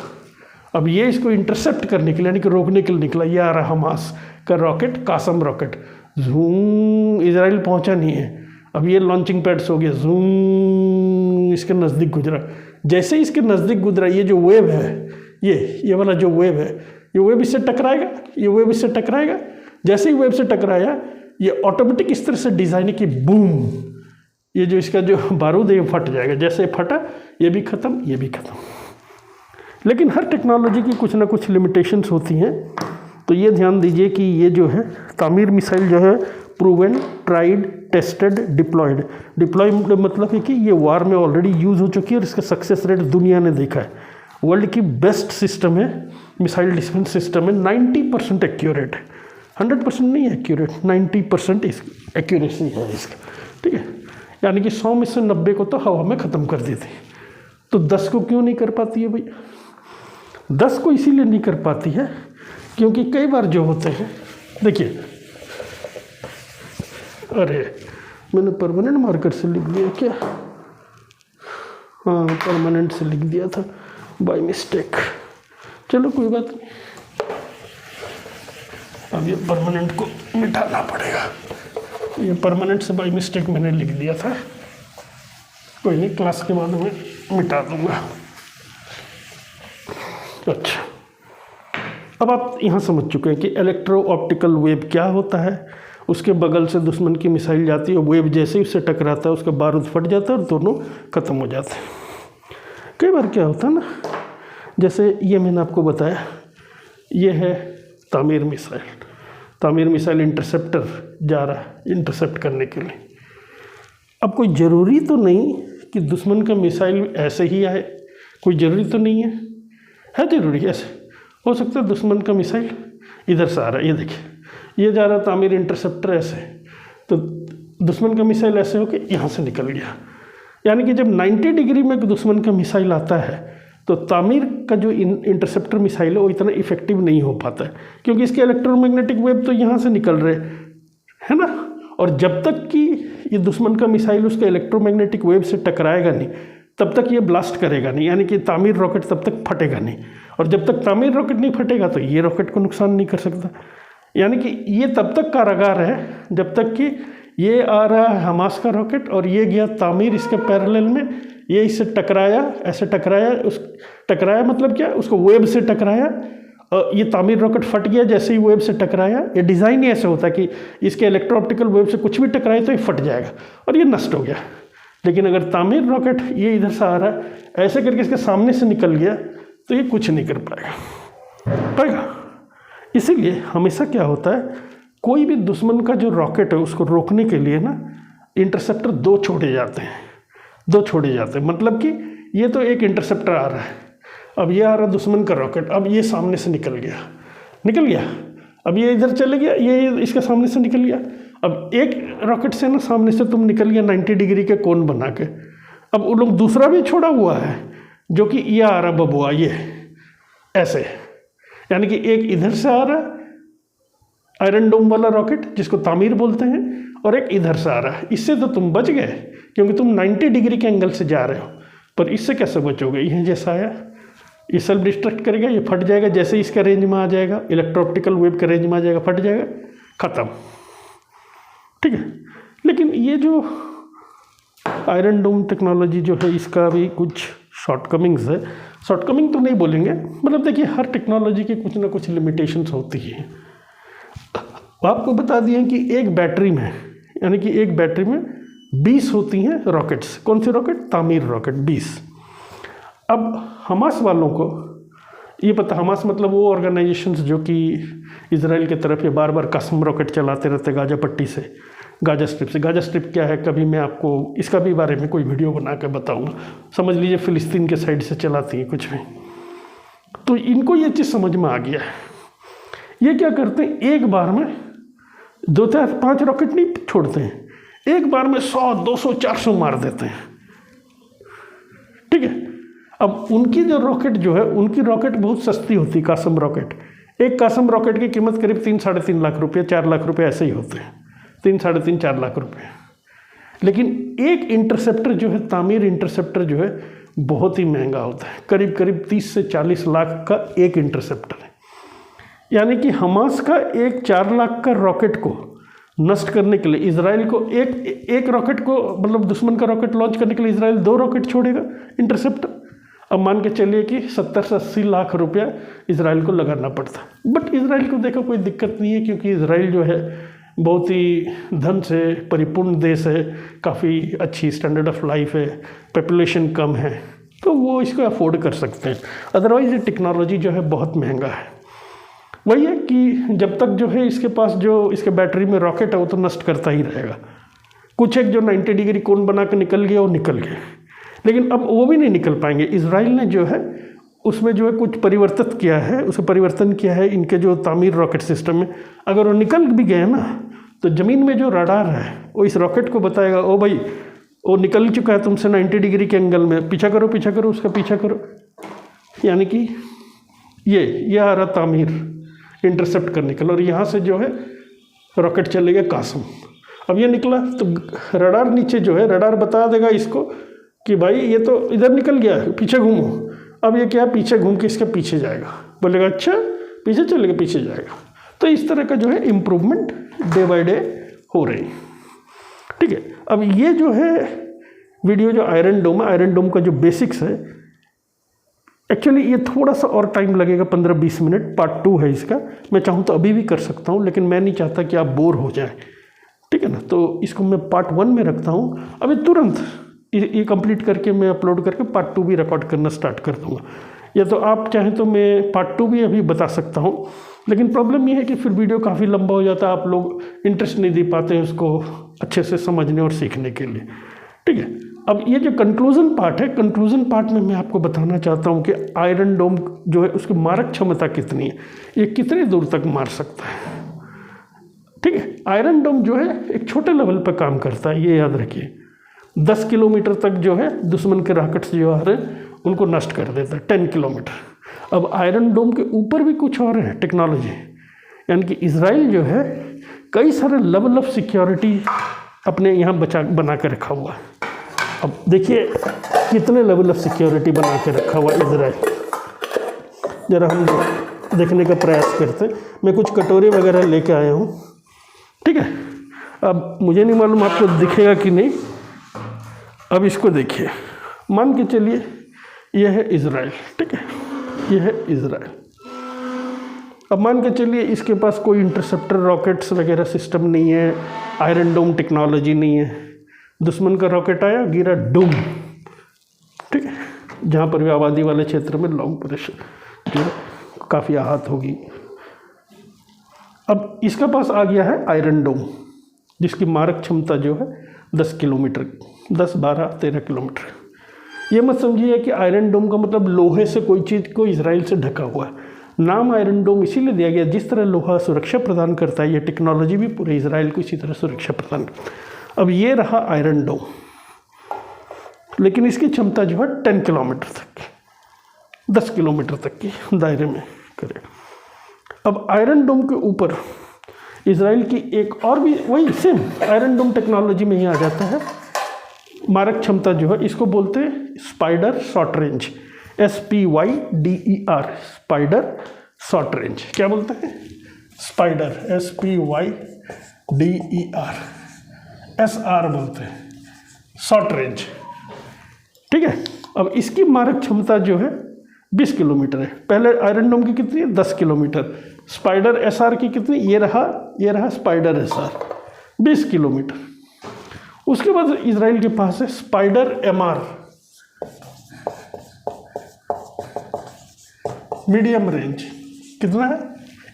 अब ये इसको इंटरसेप्ट करने के लिए यानी कि रोकने के लिए निकला, ये आ रहा हमास का rocket, Qassam rocket. Zoom, Israel पहुंचा नहीं है, अब ये लॉन्चिंग पैड्स हो गया, जूम इसके नज़दीक गुजरा। जैसे ही इसके नज़दीक गुजरा ये जो वेव है, ये वाला जो वेव है, ये वेव इससे टकराएगा, जैसे ही वेव से टकराया ये ऑटोमेटिक इस तरह से डिज़ाइन है कि बूम, ये जो इसका जो बारूद है ये फट जाएगा। जैसे फटा ये भी ख़त्म, ये भी ख़त्म। लेकिन हर टेक्नोलॉजी की कुछ ना कुछ लिमिटेशंस होती हैं, तो ये ध्यान दीजिए कि ये जो है तामीर मिसाइल जो है प्रूवन, ट्राइड, टेस्टेड, डिप्लॉयड मतलब है कि ये वार में ऑलरेडी यूज़ हो चुकी है और इसका सक्सेस रेट दुनिया ने देखा है। वर्ल्ड की बेस्ट सिस्टम है, मिसाइल डिफेंस सिस्टम है, 90% एक्यूरेट है, 100% नहीं एक्यूरेट, 90% एक्यूरेसी है इसका। ठीक है, यानी कि 100 में से 90 को तो हवा में ख़त्म कर देती है। तो 10 को क्यों नहीं कर पाती है भैया? 10 को इसीलिए नहीं कर पाती है क्योंकि कई बार जो होते हैं, देखिए, अरे मैंने परमानेंट मार्कर से लिख दिया क्या? हाँ, परमानेंट से लिख दिया था बाय मिस्टेक। चलो कोई बात नहीं, अब ये परमानेंट को मिटाना पड़ेगा। ये परमानेंट से बाय मिस्टेक मैंने लिख दिया था, कोई नहीं, क्लास के बाद में मिटा दूंगा। अच्छा, अब आप यहाँ समझ चुके हैं कि इलेक्ट्रो ऑप्टिकल वेव क्या होता है। उसके बगल से दुश्मन की मिसाइल जाती है, वेव जैसे ही उससे टकराता है उसका बारूद फट जाता है और दोनों ख़त्म हो जाते हैं। कई बार क्या होता है ना, जैसे ये मैंने आपको बताया, ये है तामीर मिसाइल इंटरसेप्टर जा रहा है इंटरसेप्ट करने के लिए। अब कोई ज़रूरी तो नहीं कि दुश्मन का मिसाइल ऐसे ही आए, कोई ज़रूरी तो नहीं है ज़रूरी ऐसे हो सकता है। दुश्मन का मिसाइल इधर से आ रहा है, ये देखिए, ये जा रहा है तामीर इंटरसेप्टर ऐसे, तो दुश्मन का मिसाइल ऐसे होकर यहाँ से निकल गया। यानी कि जब 90 डिग्री में दुश्मन का मिसाइल आता है तो तामीर का जो इंटरसेप्टर मिसाइल है वो इतना इफेक्टिव नहीं हो पाता है, क्योंकि इसके इलेक्ट्रोमैग्नेटिक वेव तो यहाँ से निकल रहे है ना। और जब तक कि ये दुश्मन का मिसाइल उसके इलेक्ट्रोमैग्नेटिक वेव से टकराएगा नहीं तब तक ये ब्लास्ट करेगा नहीं, यानी कि तामीर रॉकेट तब तक फटेगा नहीं। और जब तक तामीर रॉकेट नहीं फटेगा तो ये रॉकेट को नुकसान नहीं कर सकता। यानी कि ये तब तक कारागार है जब तक कि ये आ रहा है हमास का रॉकेट और ये गया तामीर इसके पैरेलल में, ये इससे टकराया, ऐसे टकराया मतलब क्या, उसको वेब से टकराया और ये तामीर रॉकेट फट गया जैसे ही वेब से टकराया। ये डिज़ाइन ही ऐसे होता है कि इसके इलेक्ट्रो ऑप्टिकल वेव से कुछ भी टकराए तो ये फट जाएगा और ये नष्ट हो गया। लेकिन अगर तामीर रॉकेट ये इधर से आ रहा है, ऐसे करके इसके सामने से निकल गया तो ये कुछ नहीं कर पाएगा। इसीलिए हमेशा क्या होता है, कोई भी दुश्मन का जो रॉकेट है उसको रोकने के लिए ना इंटरसेप्टर दो छोड़े जाते हैं। मतलब कि ये तो एक इंटरसेप्टर आ रहा है, अब ये आ रहा दुश्मन का रॉकेट, अब ये सामने से निकल गया, अब ये इधर चले गया, ये इसके सामने से निकल गया। अब एक रॉकेट से ना सामने से तुम निकल गया 90 डिग्री के कोण बना के, अब वो लोग दूसरा भी छोड़ा हुआ है जो कि ये आ रहा बबुआ, ये ऐसे, यानी कि एक इधर से आ रहा है आयरन डोम वाला रॉकेट जिसको तामीर बोलते हैं, और एक इधर से आ रहा है। इससे तो तुम बच गए क्योंकि तुम 90 डिग्री के एंगल से जा रहे हो, पर इससे कैसे बचोगे? यह जैसा आया ये सेल्फ डिस्ट्रक्ट करेगा, ये फट जाएगा, जैसे इसका रेंज में आ जाएगा, इलेक्ट्रो-ऑप्टिकल वेव के रेंज में आ जाएगा, फट जाएगा, ख़त्म। ठीक है, लेकिन ये जो आयरन डोम टेक्नोलॉजी जो है इसका भी कुछ शॉर्टकमिंग्स है। शॉर्टकमिंग तो नहीं बोलेंगे, मतलब देखिए हर टेक्नोलॉजी की कुछ ना कुछ लिमिटेशंस होती हैं। आपको बता दिए कि एक बैटरी में, यानी कि एक बैटरी में 20 होती हैं रॉकेट्स। कौन से रॉकेट? तामीर रॉकेट 20। अब हमास वालों को ये पता, हमास मतलब वो ऑर्गेनाइजेशंस जो कि इजराइल की तरफ ये बार बार कासम रॉकेट चलाते रहते गाजा पट्टी से, गाजा स्ट्रिप से। गाजा स्ट्रिप क्या है, कभी मैं आपको इसका भी बारे में कोई वीडियो बना के बताऊँगा। समझ लीजिए फ़िलिस्तीन के साइड से चलाती हैं कुछ भी। तो इनको ये चीज़ समझ में आ गया है। ये क्या करते हैं, एक बार में 2, 4, 5 रॉकेट नहीं छोड़ते हैं, एक बार में 100, 200, 400 मार देते हैं। ठीक है, अब उनकी जो रॉकेट जो है, उनकी रॉकेट बहुत सस्ती होती है, कासम रॉकेट। एक कासम रॉकेट की कीमत करीब 3-3.5 लाख रुपये, 4 लाख रुपये ऐसे ही होते हैं, 3-3.5-4 लाख रुपये। लेकिन एक इंटरसेप्टर जो है, तामीर इंटरसेप्टर जो है, बहुत ही महंगा होता है, करीब करीब 30 से 40 लाख का एक इंटरसेप्टर है। यानी कि हमास का एक 4 लाख का रॉकेट को नष्ट करने के लिए इजराइल को एक रॉकेट को, मतलब दुश्मन का रॉकेट लॉन्च करने के लिए इजराइल 2 रॉकेट छोड़ेगा इंटरसेप्टर। अब मान के चलिए कि 70 से 80 लाख रुपया इजराइल को लगाना पड़ता। बट इजराइल को देखो कोई दिक्कत नहीं है, क्योंकि इजराइल जो है बहुत ही धन से परिपूर्ण देश है, काफ़ी अच्छी स्टैंडर्ड ऑफ लाइफ है, पॉपुलेशन कम है, तो वो इसको अफोर्ड कर सकते हैं। अदरवाइज ये टेक्नोलॉजी जो है बहुत महंगा है। वही है कि जब तक जो है इसके पास जो इसके बैटरी में रॉकेट है वो तो नष्ट करता ही रहेगा। कुछ एक जो 90 डिग्री कोण बना के निकल गया वो निकल गया, लेकिन अब वो भी नहीं निकल पाएंगे। इजराइल ने जो है उसमें जो है कुछ परिवर्तित किया है, उसे परिवर्तन किया है इनके जो तामीर रॉकेट सिस्टम में। अगर वो निकल भी गए ना तो ज़मीन में जो रडार है वो इस रॉकेट को बताएगा, ओ भाई वो निकल चुका है तुमसे 90 डिग्री के एंगल में, पीछा करो उसका पीछा करो। यानी कि ये आ रहा तामीर इंटरसेप्ट करने के लिए, और यहाँ से जो है रॉकेट चलेगा कासम। अब ये निकला तो रडार नीचे जो है रडार बता देगा इसको कि भाई ये तो इधर निकल गया है, पीछे घूमो। अब ये क्या, पीछे घूम के इसके पीछे जाएगा, बोलेगा अच्छा पीछे चलेगा, पीछे जाएगा। तो इस तरह का जो है इम्प्रूवमेंट डे बाय डे हो रही। ठीक है, अब ये जो है वीडियो जो आयरन डोम का जो बेसिक्स है, एक्चुअली ये थोड़ा सा और टाइम लगेगा, 15-20 मिनट। पार्ट 2 है इसका। मैं चाहूँ तो अभी भी कर सकता हूँ, लेकिन मैं नहीं चाहता कि आप बोर हो जाएं। ठीक है ना, तो इसको मैं पार्ट 1 में रखता हूँ। अभी तुरंत ये कंप्लीट करके मैं अपलोड करके पार्ट 2 भी रिकॉर्ड करना स्टार्ट कर दूँगा। या तो आप चाहें तो मैं पार्ट 2 भी अभी बता सकता हूँ, लेकिन प्रॉब्लम ये है कि फिर वीडियो काफ़ी लंबा हो जाता है, आप लोग इंटरेस्ट नहीं दे पाते हैं उसको अच्छे से समझने और सीखने के लिए। ठीक है, अब ये जो कंक्लूजन पार्ट है, कंक्लूजन पार्ट में मैं आपको बताना चाहता हूँ कि आयरन डोम जो है उसकी मारक क्षमता कितनी है, ये कितने दूर तक मार सकता है। ठीक है, आयरन डोम जो है एक छोटे लेवल पर काम करता है, ये याद रखिए। 10 किलोमीटर तक जो है दुश्मन के रॉकेट्स जो आ रहे हैं उनको नष्ट कर देता है, 10 किलोमीटर। अब आयरन डोम के ऊपर भी कुछ और है टेक्नोलॉजी, यानी कि इजराइल जो है कई सारे लेवल ऑफ सिक्योरिटी अपने यहाँ बना के रखा हुआ है। अब देखिए कितने लेवल ऑफ सिक्योरिटी बना के रखा हुआ इजराइल, ज़रा हम देखने का प्रयास करते हैं। मैं कुछ कटोरे वगैरह लेके आया हूँ। ठीक है, अब मुझे नहीं मालूम आपको दिखेगा कि नहीं। अब इसको देखिए, मान के चलिए यह है इजराइल। ठीक है, यह है इजराइल। अब मान के चलिए इसके पास कोई इंटरसेप्टर रॉकेट्स वगैरह सिस्टम नहीं है, आयरन डोम टेक्नोलॉजी नहीं है। दुश्मन का रॉकेट आया, गिरा, डूम। ठीक है, जहाँ पर भी आबादी वाले क्षेत्र में लॉन्ग प्रेशर जो काफ़ी आहत होगी। अब इसका पास आ गया है आयरन डोम, जिसकी मारक क्षमता जो है 10 किलोमीटर, 10, 12, 13 किलोमीटर। ये मत समझिए कि आयरन डोम का मतलब लोहे से कोई चीज़ को इजराइल से ढका हुआ है। नाम आयरन डोम इसीलिए दिया गया, जिस तरह लोहा सुरक्षा प्रदान करता है, ये टेक्नोलॉजी भी पूरे इजराइल को इसी तरह सुरक्षा प्रदान करता है। अब ये रहा आयरन डोम, लेकिन इसकी क्षमता जो है 10 किलोमीटर तक की, 10 किलोमीटर तक की दायरे में करेगा। अब आयरन डोम के ऊपर इजराइल की एक और भी वही सेम आयरन डोम टेक्नोलॉजी में ही आ जाता है। मारक क्षमता जो है इसको बोलते हैं spider short range, SPYDER, spider short range. क्या बोलते हैं? स्पाइडर, SPYDER, SR बोलते हैं, शॉर्ट रेंज। ठीक है। अब इसकी मारक क्षमता जो है 20 किलोमीटर है। पहले आयरन डोम की कितनी है? 10 किलोमीटर। स्पाइडर SR की कितनी? ये रहा स्पाइडर SR, 20 किलोमीटर। उसके बाद इजराइल के पास है स्पाइडर MR, मीडियम रेंज। कितना है?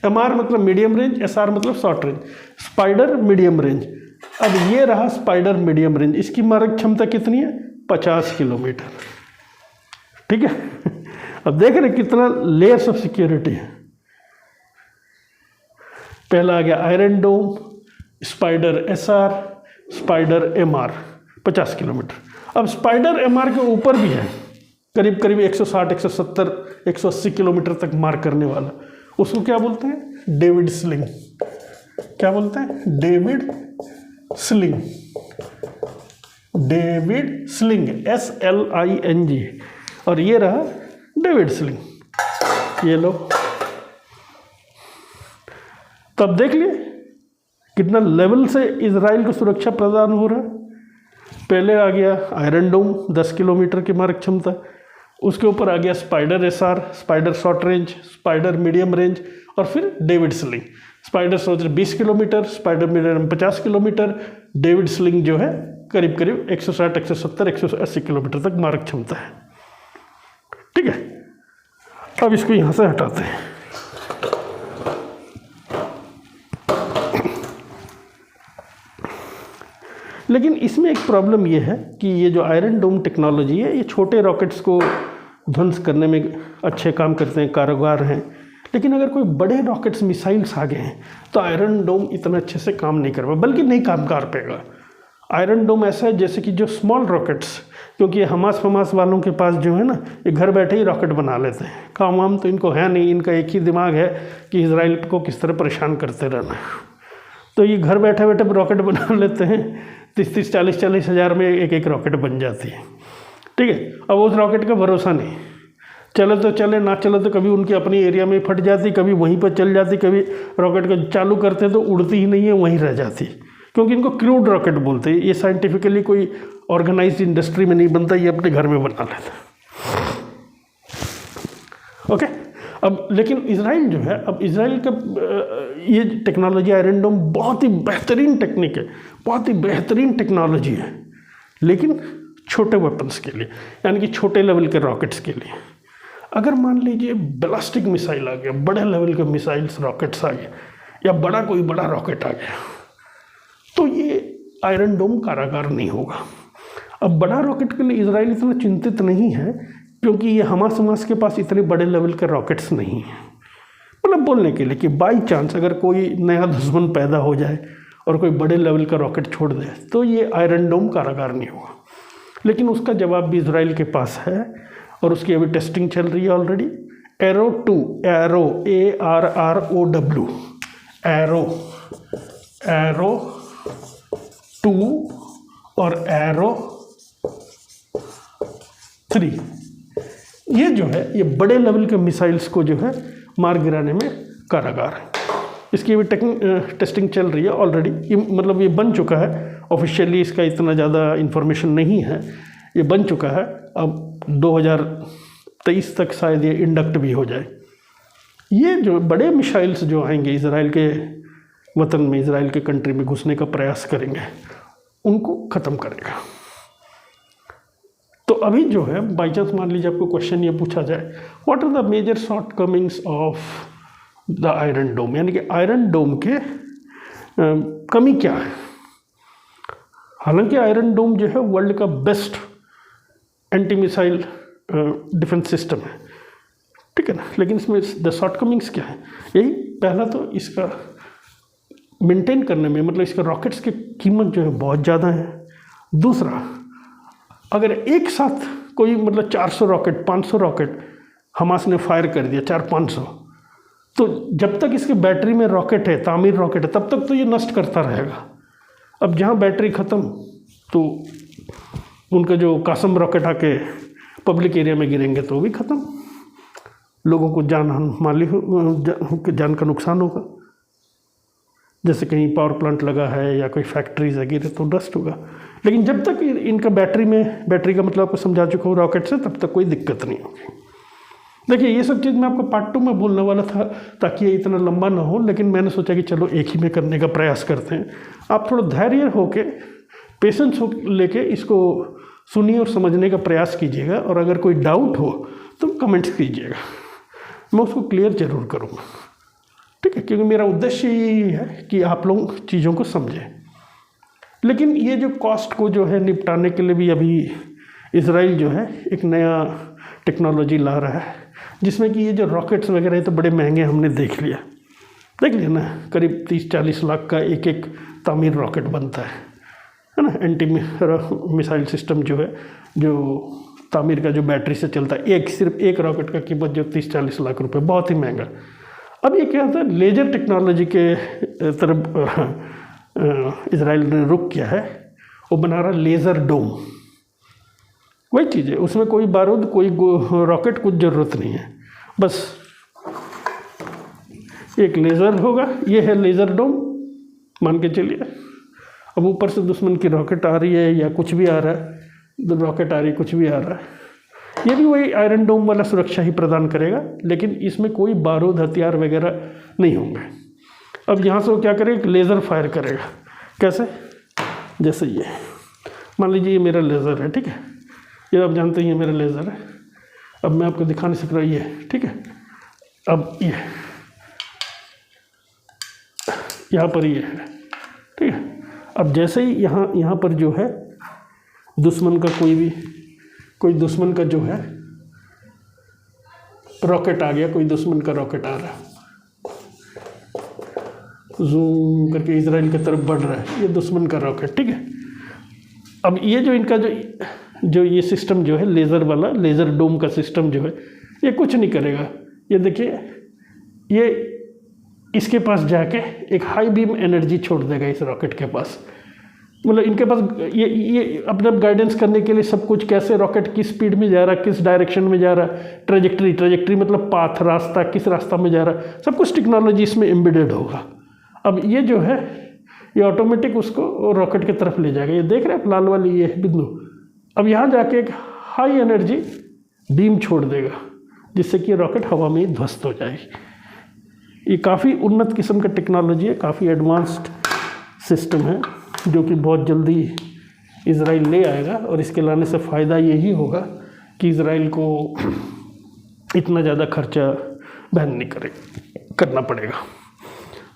MR मतलब मीडियम रेंज, SR मतलब short range, spider medium range. अब ये रहा स्पाइडर मीडियम रेंज, इसकी मारक क्षमता कितनी है? 50 किलोमीटर। ठीक है। अब देख रहे कितना लेयर्स ऑफ सिक्योरिटी है। पहला आ गया Iron Dome, Spyder SR, Spyder MR, 50 kilometre. अब स्पाइडर MR के ऊपर भी है, करीब करीब 160, 170, 180 किलोमीटर तक मार करने वाला। उसको क्या बोलते हैं? David sling. क्या बोलते हैं? David sling, David sling, SLING। और ये रहा डेविड स्लिंग, ये लो। तब देख लिए कितना लेवल से इजराइल को सुरक्षा प्रदान हो रहा है। पहले आ गया आयरन डोम, 10 किलोमीटर की मारक क्षमता। उसके ऊपर आ गया spider SR, spider short range, spider medium range, और फिर David sling. Spider short 20 kilometre, spider medium 50 kilometre, David sling जो है करीब करीब 160, 170, 180 किलोमीटर तक मारक क्षमता है। ठीक है। अब इसको यहाँ से हटाते हैं। लेकिन इसमें एक प्रॉब्लम ये है कि ये जो आयरन डोम टेक्नोलॉजी है, ये छोटे रॉकेट्स को ध्वंस करने में अच्छे काम करते हैं, कारगर हैं। लेकिन अगर कोई बड़े रॉकेट्स, मिसाइल्स आ गए हैं, तो आयरन डोम इतना अच्छे से काम नहीं कर पाएगा, बल्कि नहीं काम कर पाएगा। आयरन डोम ऐसा है जैसे कि जो स्मॉल रॉकेट्स, क्योंकि हमास फमास वालों के पास जो है ना, ये घर बैठे ही रॉकेट बना लेते हैं। काम वाम तो इनको है नहीं, इनका एक ही दिमाग है कि इजराइल को किस तरह परेशान करते रहना। तो ये घर बैठे बैठे रॉकेट बना लेते हैं, 30-30, 40-40 हज़ार में एक रॉकेट बन जाती है। ठीक है। अब उस रॉकेट का भरोसा नहीं, चले तो चले, ना चले तो कभी उनकी अपनी एरिया में फट जाती, कभी वहीं पर चल जाती, कभी रॉकेट को चालू करते तो उड़ती ही नहीं है, वहीं रह जाती, क्योंकि इनको क्रूड रॉकेट बोलते हैं। ये साइंटिफिकली कोई ऑर्गेनाइज्ड इंडस्ट्री में नहीं बनता, ये अपने घर में बना लेता है। ओके। अब लेकिन इजराइल जो है, अब इजराइल का ये टेक्नोलॉजी आयरन डोम बहुत ही बेहतरीन टेक्निक है, बहुत ही बेहतरीन टेक्नोलॉजी है, लेकिन छोटे वेपन्स के लिए, यानी कि छोटे लेवल के रॉकेट्स के लिए। अगर मान लीजिए बैलिस्टिक मिसाइल आ गया, बड़े लेवल के मिसाइल्स रॉकेट्स आ गए, या कोई बड़ा रॉकेट आ गया, तो ये आयरन डोम कारागार नहीं होगा। अब बड़ा रॉकेट के लिए इजराइल इतना चिंतित नहीं है, क्योंकि ये हमास के पास इतने बड़े लेवल के रॉकेट्स नहीं हैं। मतलब बोलने के लिए कि बाई चांस अगर कोई नया दुश्मन पैदा हो जाए और कोई बड़े लेवल का रॉकेट छोड़ दे, तो ये आयरन डोम कारागार नहीं होगा। लेकिन उसका जवाब भी इजराइल के पास है, और उसकी अभी टेस्टिंग चल रही है already. Arrow 2, arrow ARROW, arrow 2 और एरो 3, ये जो है ये बड़े लेवल के मिसाइल्स को जो है मार गिराने में कारागार है। इसकी भी टेस्टिंग चल रही है ऑलरेडी। मतलब ये बन चुका है ऑफिशियली, इसका इतना ज़्यादा इन्फॉर्मेशन नहीं है, ये बन चुका है। अब 2023 तक शायद ये इंडक्ट भी हो जाए। ये जो बड़े मिसाइल्स जो आएंगे इजराइल के वतन में, इजराइल के कंट्री में घुसने का प्रयास करेंगे, उनको ख़त्म करेगा। तो अभी जो है बाई चांस मान लीजिए आपको क्वेश्चन ये पूछा जाए, what are the major shortcomings of the Iron Dome, यानी कि आयरन डोम के कमी क्या है। हालांकि आयरन डोम जो है वर्ल्ड का best anti missile defence system है, ठीक है ना, लेकिन इसमें द शॉर्टकमिंग्स क्या है। यही पहला तो इसका मेंटेन करने में, मतलब इसके रॉकेट्स की कीमत जो है बहुत ज़्यादा है। दूसरा, अगर एक साथ कोई मतलब 400 रॉकेट 500 रॉकेट हमास ने फायर कर दिया, 400-500, तो जब तक इसके बैटरी में रॉकेट है, तामीर रॉकेट है, तब तक तो ये नष्ट करता रहेगा। अब जहाँ बैटरी ख़त्म तो उनका जो कासम रॉकेट आके पब्लिक एरिया में गिरेंगे तो वो भी ख़त्म, लोगों को जान का नुकसान होगा। जैसे कहीं पावर प्लांट लगा है या कोई फैक्ट्रीज है, गिरे तो डस्ट होगा। लेकिन जब तक इनका बैटरी का मतलब आपको समझा चुका हूँ रॉकेट से, तब तक कोई दिक्कत नहीं होगी। देखिए ये सब चीज़ मैं आपको पार्ट 2 में बोलने वाला था ताकि ये इतना लंबा ना हो, लेकिन मैंने सोचा कि चलो एक ही में करने का प्रयास करते हैं। आप थोड़ा धैर्य होके, पेशेंस हो लेके इसको सुनिए और समझने का प्रयास कीजिएगा, और अगर कोई डाउट हो तो कमेंट्स कीजिएगा, मैं उसको क्लियर ज़रूर करूँगा, ठीक है, क्योंकि मेरा उद्देश्य यही है कि आप लोग चीज़ों को समझें। लेकिन ये जो कॉस्ट को जो है निपटाने के लिए भी अभी इजराइल जो है एक नया टेक्नोलॉजी ला रहा है, जिसमें कि ये जो रॉकेट्स वगैरह है तो बड़े महंगे हमने देख लिया ना, करीब 30-40 लाख का एक तामीर रॉकेट बनता है ना। एंटी मिसाइल सिस्टम जो है, जो तामीर का जो बैटरी से चलता है, सिर्फ एक रॉकेट का कीमत जो 30-40 लाख रुपए, बहुत ही महंगा। अब ये क्या होता है, लेजर टेक्नोलॉजी के तरफ इजराइल ने रुख किया है, वो बना रहा लेज़र डोम। वही चीज़ है, उसमें कोई बारूद, कोई रॉकेट, कुछ ज़रूरत नहीं है, बस एक लेज़र होगा। ये है लेज़र डोम, मान के चलिए। अब ऊपर से दुश्मन की रॉकेट आ रही है या कुछ भी आ रहा है, रॉकेट आ रही है, कुछ भी आ रहा है, ये भी वही आयरन डोम वाला सुरक्षा ही प्रदान करेगा, लेकिन इसमें कोई बारूद, हथियार वगैरह नहीं होंगे। अब यहाँ से वो क्या करेगा, एक लेज़र फायर करेगा। कैसे? जैसे ये मान लीजिए ये मेरा लेज़र है, ठीक है, ये आप जानते हैं ये मेरा लेज़र है। अब मैं आपको दिखा नहीं सक रहा, ये ठीक है। अब ये यहाँ पर ये है, ठीक है। अब जैसे ही यहाँ पर जो है दुश्मन का कोई दुश्मन का जो है रॉकेट आ गया, कोई दुश्मन का रॉकेट आ रहा है, जूम करके इजराइल की तरफ बढ़ रहा है, ये दुश्मन का रॉकेट, ठीक है। अब ये जो इनका जो ये सिस्टम जो है लेज़र वाला, लेज़र डोम का सिस्टम जो है, ये कुछ नहीं करेगा। ये देखिए, ये इसके पास जाके एक हाई बीम एनर्जी छोड़ देगा इस रॉकेट के पास। मतलब इनके पास ये अपना गाइडेंस करने के लिए सब कुछ, कैसे रॉकेट किस स्पीड में जा रहा है, किस डायरेक्शन में जा रहा है, ट्रेजेक्ट्री मतलब पाथ, रास्ता, किस रास्ता में जा रहा है, सब कुछ टेक्नोलॉजी इसमें एम्बेडेड होगा। अब ये जो है ये ऑटोमेटिक उसको रॉकेट की तरफ ले जाएगा। ये देख रहे हैं आप, लाल वाली ये बिंदु। अब यहाँ जाके एक हाई एनर्जी बीम छोड़ देगा, जिससे कि रॉकेट हवा में ध्वस्त हो जाएगी। ये काफ़ी उन्नत किस्म का टेक्नोलॉजी है, काफ़ी एडवांस्ड सिस्टम है, जो कि बहुत जल्दी इजराइल ले आएगा। और इसके लाने से फ़ायदा यही होगा कि इजराइल को इतना ज़्यादा खर्चा वहन नहीं करना पड़ेगा।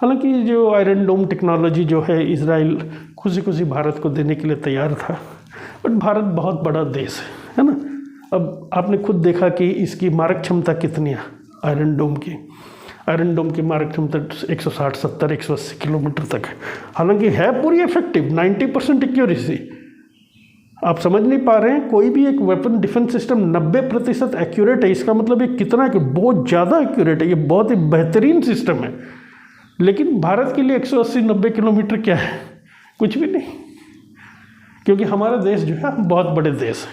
हालांकि जो आयरन डोम टेक्नोलॉजी जो है इजराइल खुशी भारत को देने के लिए तैयार था, बट भारत बहुत बड़ा देश है ना। अब आपने खुद देखा कि इसकी मारक क्षमता कितनी है आयरन डोम की। आयरन डोम की मारक क्षमता 160, 70, 180 किलोमीटर तक है। हालांकि है पूरी इफेक्टिव, 90% एक्यूरेसी। आप समझ नहीं पा रहे हैं, कोई भी एक वेपन डिफेंस सिस्टम 90% एक्यूरेट है, इसका मतलब ये कितना है कि बहुत ज़्यादा एक्यूरेट है, ये बहुत ही बेहतरीन सिस्टम है। लेकिन भारत के लिए 180-90 किलोमीटर क्या है, कुछ भी नहीं, क्योंकि हमारा देश जो है बहुत बड़े देश है।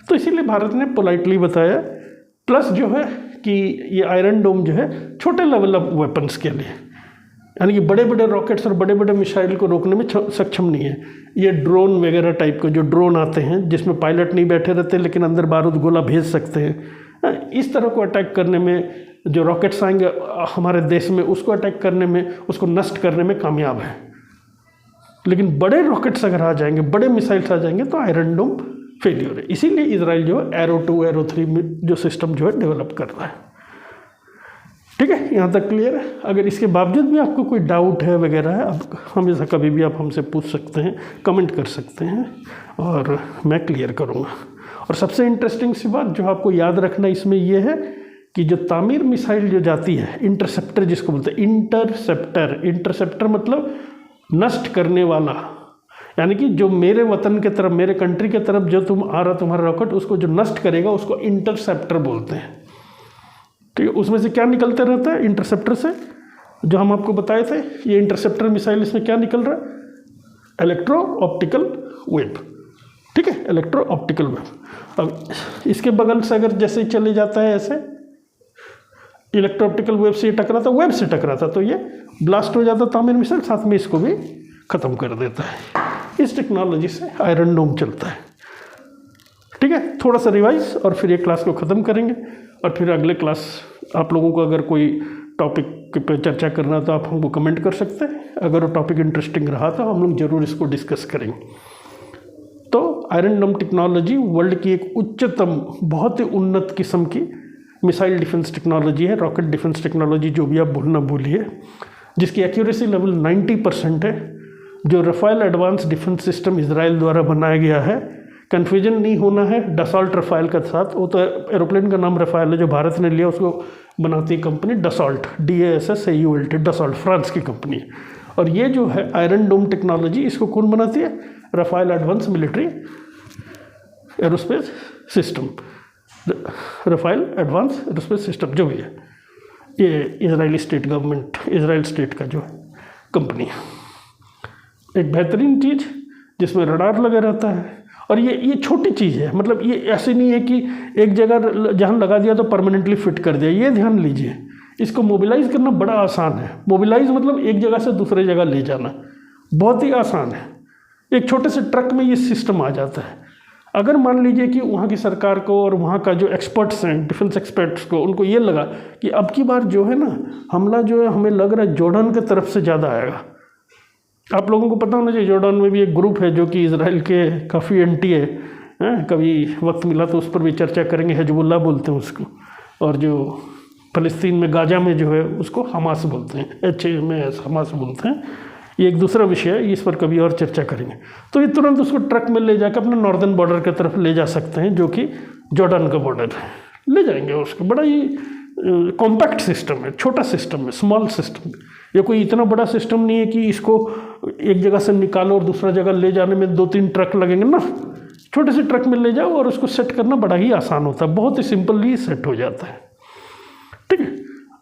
तो इसीलिए भारत ने पोलाइटली बताया। प्लस जो है कि ये आयरन डोम जो है छोटे लेवल ऑफ वेपन्स के लिए, यानी कि बड़े बड़े रॉकेट्स और बड़े बड़े मिसाइल को रोकने में सक्षम नहीं है। ये ड्रोन वगैरह टाइप के जो ड्रोन आते हैं, जिसमें पायलट नहीं बैठे रहते लेकिन अंदर बारूद गोला भेज सकते हैं, इस तरह को अटैक करने में, जो रॉकेट्स आएंगे हमारे देश में, उसको अटैक करने में, उसको नष्ट करने में कामयाब है। लेकिन बड़े रॉकेट्स अगर आ जाएंगे, बड़े मिसाइल्स आ जाएंगे, तो आयरन डोम फेलियर है। इसीलिए इजराइल जो है एरो 2, एरो 3 जो सिस्टम जो है डेवलप कर रहा है। ठीक है, यहाँ तक क्लियर है। अगर इसके बावजूद भी आपको कोई डाउट है वगैरह है, आप हमेशा कभी भी आप हमसे पूछ सकते हैं, कमेंट कर सकते हैं और मैं क्लियर करूँगा। और सबसे इंटरेस्टिंग सी बात जो आपको याद रखना इसमें ये है कि जो तामीर मिसाइल जो जाती है, इंटरसेप्टर जिसको बोलते हैं, इंटरसेप्टर मतलब नष्ट करने वाला, यानी कि जो मेरे वतन के तरफ, मेरे कंट्री के तरफ जो आ रहा तुम्हारा रॉकेट, उसको जो नष्ट करेगा उसको इंटरसेप्टर बोलते हैं। ठीक है, उसमें से क्या निकलते रहता है इंटरसेप्टर से, जो हम आपको बताए थे, ये इंटरसेप्टर मिसाइल, इसमें क्या निकल रहा है, इलेक्ट्रो ऑप्टिकल वेव। ठीक है, इलेक्ट्रो ऑप्टिकल वेव। अब इसके बगल से अगर जैसे ही चले जाता है, ऐसे इलेक्ट्रो ऑप्टिकल वेव से टकराता, वेब से टकराता, तो ये ब्लास्ट हो जाता तामीर मिसाइल, साथ में इसको भी ख़त्म कर देता है। इस टेक्नोलॉजी से आयरन डोम चलता है। ठीक है, थोड़ा सा रिवाइज और फिर ये क्लास को ख़त्म करेंगे। और फिर अगले क्लास आप लोगों को अगर कोई टॉपिक पे चर्चा करना तो आप हमको कमेंट कर सकते हैं। अगर वो टॉपिक इंटरेस्टिंग रहा तो हम लोग ज़रूर इसको डिस्कस करेंगे। तो आयरन डोम टेक्नोलॉजी वर्ल्ड की एक उच्चतम, बहुत ही उन्नत किस्म की मिसाइल डिफेंस टेक्नोलॉजी है, रॉकेट डिफेंस टेक्नोलॉजी, जो भी आप भूलना भूलिए, जिसकी एक्यूरेसी लेवल 90% है, जो रफ़ाइल एडवांस डिफेंस सिस्टम इजराइल द्वारा बनाया गया है। कन्फ्यूजन नहीं होना है डसॉल्ट रफ़ाइल के साथ, वो तो एरोप्लेन का नाम रफ़ाइल है, जो भारत ने लिया, उसको बनाती है company Dassault, DASSAULT, Dassault France की कंपनी है। और ये जो है आयरन डोम टेक्नोलॉजी, इसको कौन बनाती है, Rafael advance military aerospace system, Rafael advance aerospace system जो भी है, ये Israeli state government, Israel state का जो कंपनी है। एक बेहतरीन चीज़ जिसमें रडार लगा रहता है, और ये छोटी चीज़ है, मतलब ये ऐसे नहीं है कि एक जगह जहाँ लगा दिया तो परमानेंटली फिट कर दिया। ये ध्यान लीजिए, इसको मोबिलाइज़ करना बड़ा आसान है। मोबिलाइज़ मतलब एक जगह से दूसरे जगह ले जाना बहुत ही आसान है। एक छोटे से ट्रक में ये सिस्टम आ जाता है। अगर मान लीजिए कि वहाँ की सरकार को और वहाँ का जो एक्सपर्ट्स हैं, डिफेंस एक्सपर्ट्स को, उनको ये लगा कि अब की बार जो है ना, हमला जो है हमें लग रहा है जॉर्डन की तरफ से ज़्यादा आएगा। आप लोगों को पता होना चाहिए, जॉर्डन में भी एक ग्रुप है जो कि इजराइल के काफ़ी एंटी है। कभी वक्त मिला तो उस पर भी चर्चा करेंगे। हिजबुल्लाह बोलते हैं उसको, और जो फ़लस्तीन में गाजा में जो है उसको हमास बोलते हैं, HAMAS हमास बोलते हैं। ये एक दूसरा विषय है, इस पर कभी और चर्चा करेंगे। तो ये तुरंत उसको ट्रक में ले जाकर अपने नॉर्दर्न बॉर्डर की तरफ ले जा सकते हैं, जो कि जॉर्डन का बॉर्डर है, ले जाएंगे उसको। बड़ा ही कॉम्पैक्ट सिस्टम है, छोटा सिस्टम है, स्मॉल सिस्टम है। ये कोई इतना बड़ा सिस्टम नहीं है कि इसको एक जगह से निकालो और दूसरा जगह ले जाने में 2-3 ट्रक लगेंगे ना। छोटे से ट्रक में ले जाओ और उसको सेट करना बड़ा ही आसान होता है, बहुत ही सिंपली सेट हो जाता है। ठीक है,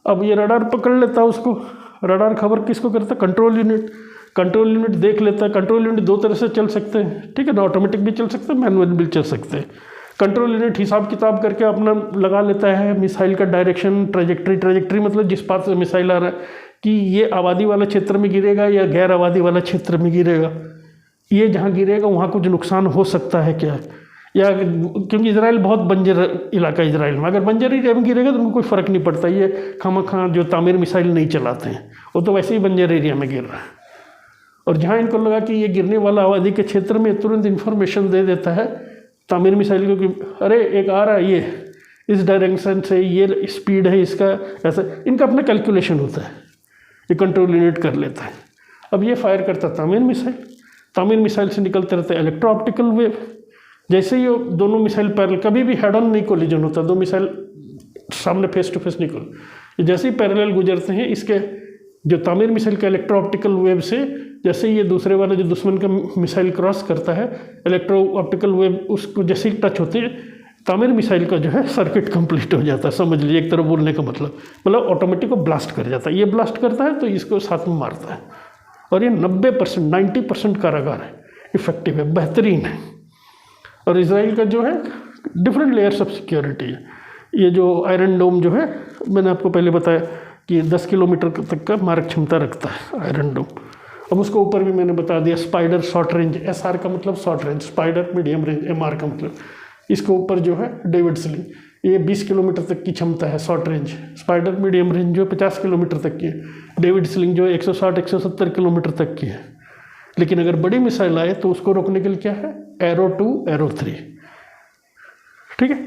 अब ये रडार पकड़ लेता है उसको। रडार खबर किसको करता है, कंट्रोल यूनिट। कंट्रोल यूनिट देख लेता है। कंट्रोल यूनिट 2 तरह से चल सकते हैं, ठीक है ना, ऑटोमेटिक भी चल सकते हैं, मैनुअल भी चल सकते हैं। कंट्रोल यूनिट हिसाब किताब करके अपना लगा लेता है मिसाइल का डायरेक्शन, ट्रेजेक्ट्री मतलब जिस पास से मिसाइल आ रहा है, कि ये आबादी वाला क्षेत्र में गिरेगा या गैर आबादी वाला क्षेत्र में गिरेगा, ये जहाँ गिरेगा वहाँ कुछ नुकसान हो सकता है क्या, या क्योंकि इजराइल बहुत बंजर इलाका है इजराइल में, अगर बंजर एरिया में गिरेगा तो उनको कोई फ़र्क नहीं पड़ता। ये खामखा जो तामीर मिसाइल नहीं चलाते हैं, वो तो वैसे ही बंजर एरिया में गिर रहा है। और जहाँ इनको लगा कि ये गिरने वाला आबादी के क्षेत्र में, तुरंत इन्फॉर्मेशन दे देता है तामीर मिसाइल को कि अरे एक आ रहा है, ये इस डायरेक्शन से, ये स्पीड है इसका, ऐसा इनका अपना कैलकुलेशन होता है, ये कंट्रोल यूनिट कर लेता है। अब ये फायर करता तामीर मिसाइल, तामीर मिसाइल से निकलते रहते इलेक्ट्रो ऑप्टिकल वेव। जैसे ही दोनों मिसाइल पैरेलल, कभी भी हेड ऑन नहीं कोलिजन होता, 2 मिसाइल सामने फेस टू फेस निकल, जैसे ही पैरेलल गुजरते हैं, इसके जो तामीर मिसाइल का इलेक्ट्रो ऑप्टिकल वेव से जैसे ही ये दूसरे वाला जो दुश्मन का मिसाइल क्रॉस करता है, इलेक्ट्रो ऑप्टिकल वेव उसको जैसे ही टच होते हैं, तामीर मिसाइल का जो है सर्किट कंप्लीट हो जाता है। समझ लीजिए एक तरह बोलने का मतलब ऑटोमेटिक को ब्लास्ट कर जाता है। ये ब्लास्ट करता है तो इसको साथ में मारता है, और ये 90% 90% कारागार है, इफेक्टिव है, बेहतरीन है। और इजराइल का जो है डिफरेंट लेयर्स ऑफ सिक्योरिटी है। ये जो आयरन डोम जो है, मैंने आपको पहले बताया कि 10 किलोमीटर तक का मारक क्षमता रखता है आयरन डोम। अब उसको ऊपर भी मैंने बता दिया, स्पाइडर शॉर्ट रेंज, SR का मतलब short range, spider medium range, MR का मतलब। इसको ऊपर जो है डेविड स्लिंग, ये 20 किलोमीटर तक की क्षमता है short range. Spider medium range जो 50 किलोमीटर तक की है, डेविड स्लिंग जो 160-170 किलोमीटर तक की है। लेकिन अगर बड़ी मिसाइल आए तो उसको रोकने के लिए क्या है, एरो 2, एरो 3। ठीक है,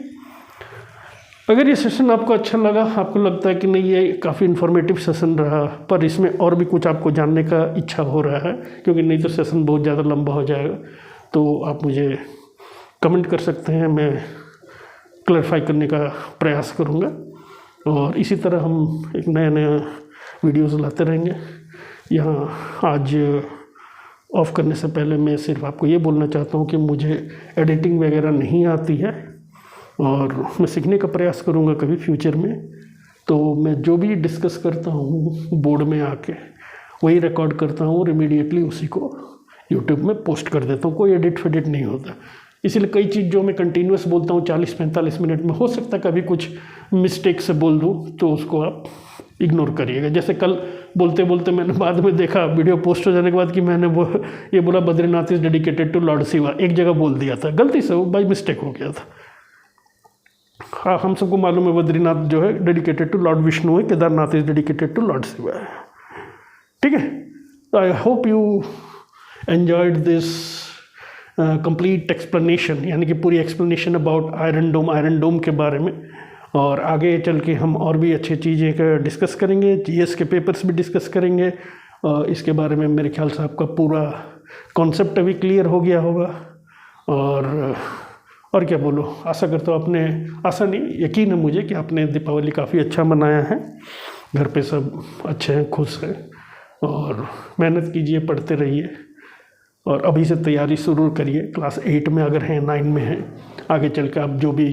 अगर ये सेशन आपको अच्छा लगा, आपको लगता है कि नहीं ये काफ़ी इन्फॉर्मेटिव सेशन रहा, पर इसमें और भी कुछ आपको जानने का इच्छा हो रहा है, क्योंकि नहीं तो सेशन बहुत ज़्यादा लंबा हो जाएगा, तो आप मुझे कमेंट कर सकते हैं, मैं क्लैरिफाई करने का प्रयास करूँगा। और इसी तरह हम एक नया नया वीडियोज़ लाते रहेंगे। यहाँ आज ऑफ करने से पहले मैं सिर्फ आपको ये बोलना चाहता हूँ कि मुझे एडिटिंग वगैरह नहीं आती है, और मैं सीखने का प्रयास करूँगा कभी फ्यूचर में। तो मैं जो भी डिस्कस करता हूँ बोर्ड में आके वही रिकॉर्ड करता हूँ और इमीडिएटली उसी को यूट्यूब में पोस्ट कर देता हूँ, कोई एडिट फेडिट नहीं होता। इसीलिए कई चीज़ जो मैं कंटिन्यूस बोलता हूँ 40-45 मिनट में, हो सकता है कभी कुछ मिस्टेक से बोल दूँ, तो उसको आप इग्नोर करिएगा। जैसे कल बोलते बोलते मैंने बाद में देखा वीडियो पोस्ट हो जाने के बाद कि मैंने वो ये बोला Badrinath is dedicated to lord Shiva, एक जगह बोल दिया था गलती से, वो बाई मिस्टेक हो गया था। हाँ, हम सबको मालूम है बद्रीनाथ जो है डेडिकेटेड टू लॉर्ड विष्णु है, Kedarnath is dedicated to lord Shiva है। ठीक है, I hope you enjoyed this complete explanation, यानी कि पूरी एक्सप्लेनेशन अबाउट आयरन डोम के बारे में। और आगे चल के हम और भी अच्छी चीज़ें का डिस्कस करेंगे, जीएस के पेपर्स भी डिस्कस करेंगे। इसके बारे में मेरे ख्याल से आपका पूरा कॉन्सेप्ट अभी क्लियर हो गया होगा। और क्या बोलूँ, आशा करता हूँ आपने, आशा नहीं यकीन है मुझे कि आपने दीपावली काफ़ी अच्छा मनाया है, घर पे सब अच्छे हैं, खुश हैं। और मेहनत कीजिए, पढ़ते रहिए, और अभी से तैयारी शुरू करिए। क्लास 8 में अगर हैं, 9 में हैं, आगे चल के आप जो भी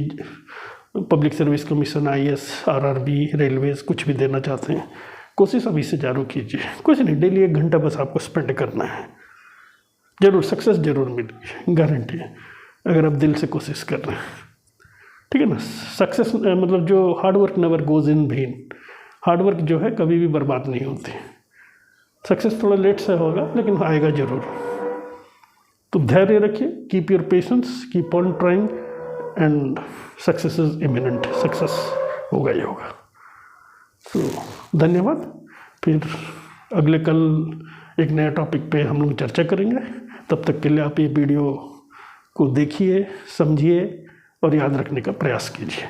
public service commission, IAS, RRB, Railways कुछ भी देना चाहते हैं, कोशिश अभी से जारी कीजिए। कुछ नहीं, डेली 1 घंटा बस आपको स्पेंड करना है, ज़रूर सक्सेस ज़रूर मिलेगी, गारंटी है, अगर आप दिल से कोशिश कर रहे हैं। ठीक है ना, सक्सेस मतलब जो hard work never goes in when, hard work जो है कभी भी बर्बाद नहीं होती। सक्सेस थोड़ा लेट से होगा लेकिन आएगा ज़रूर। तो धैर्य रखिए, keep your patience, keep on trying, and success is imminent, success होगा ही होगा। तो धन्यवाद, फिर अगले कल एक नया टॉपिक पे हम लोग चर्चा करेंगे। तब तक के लिए आप ये वीडियो को देखिए, समझिए और याद रखने का प्रयास कीजिए।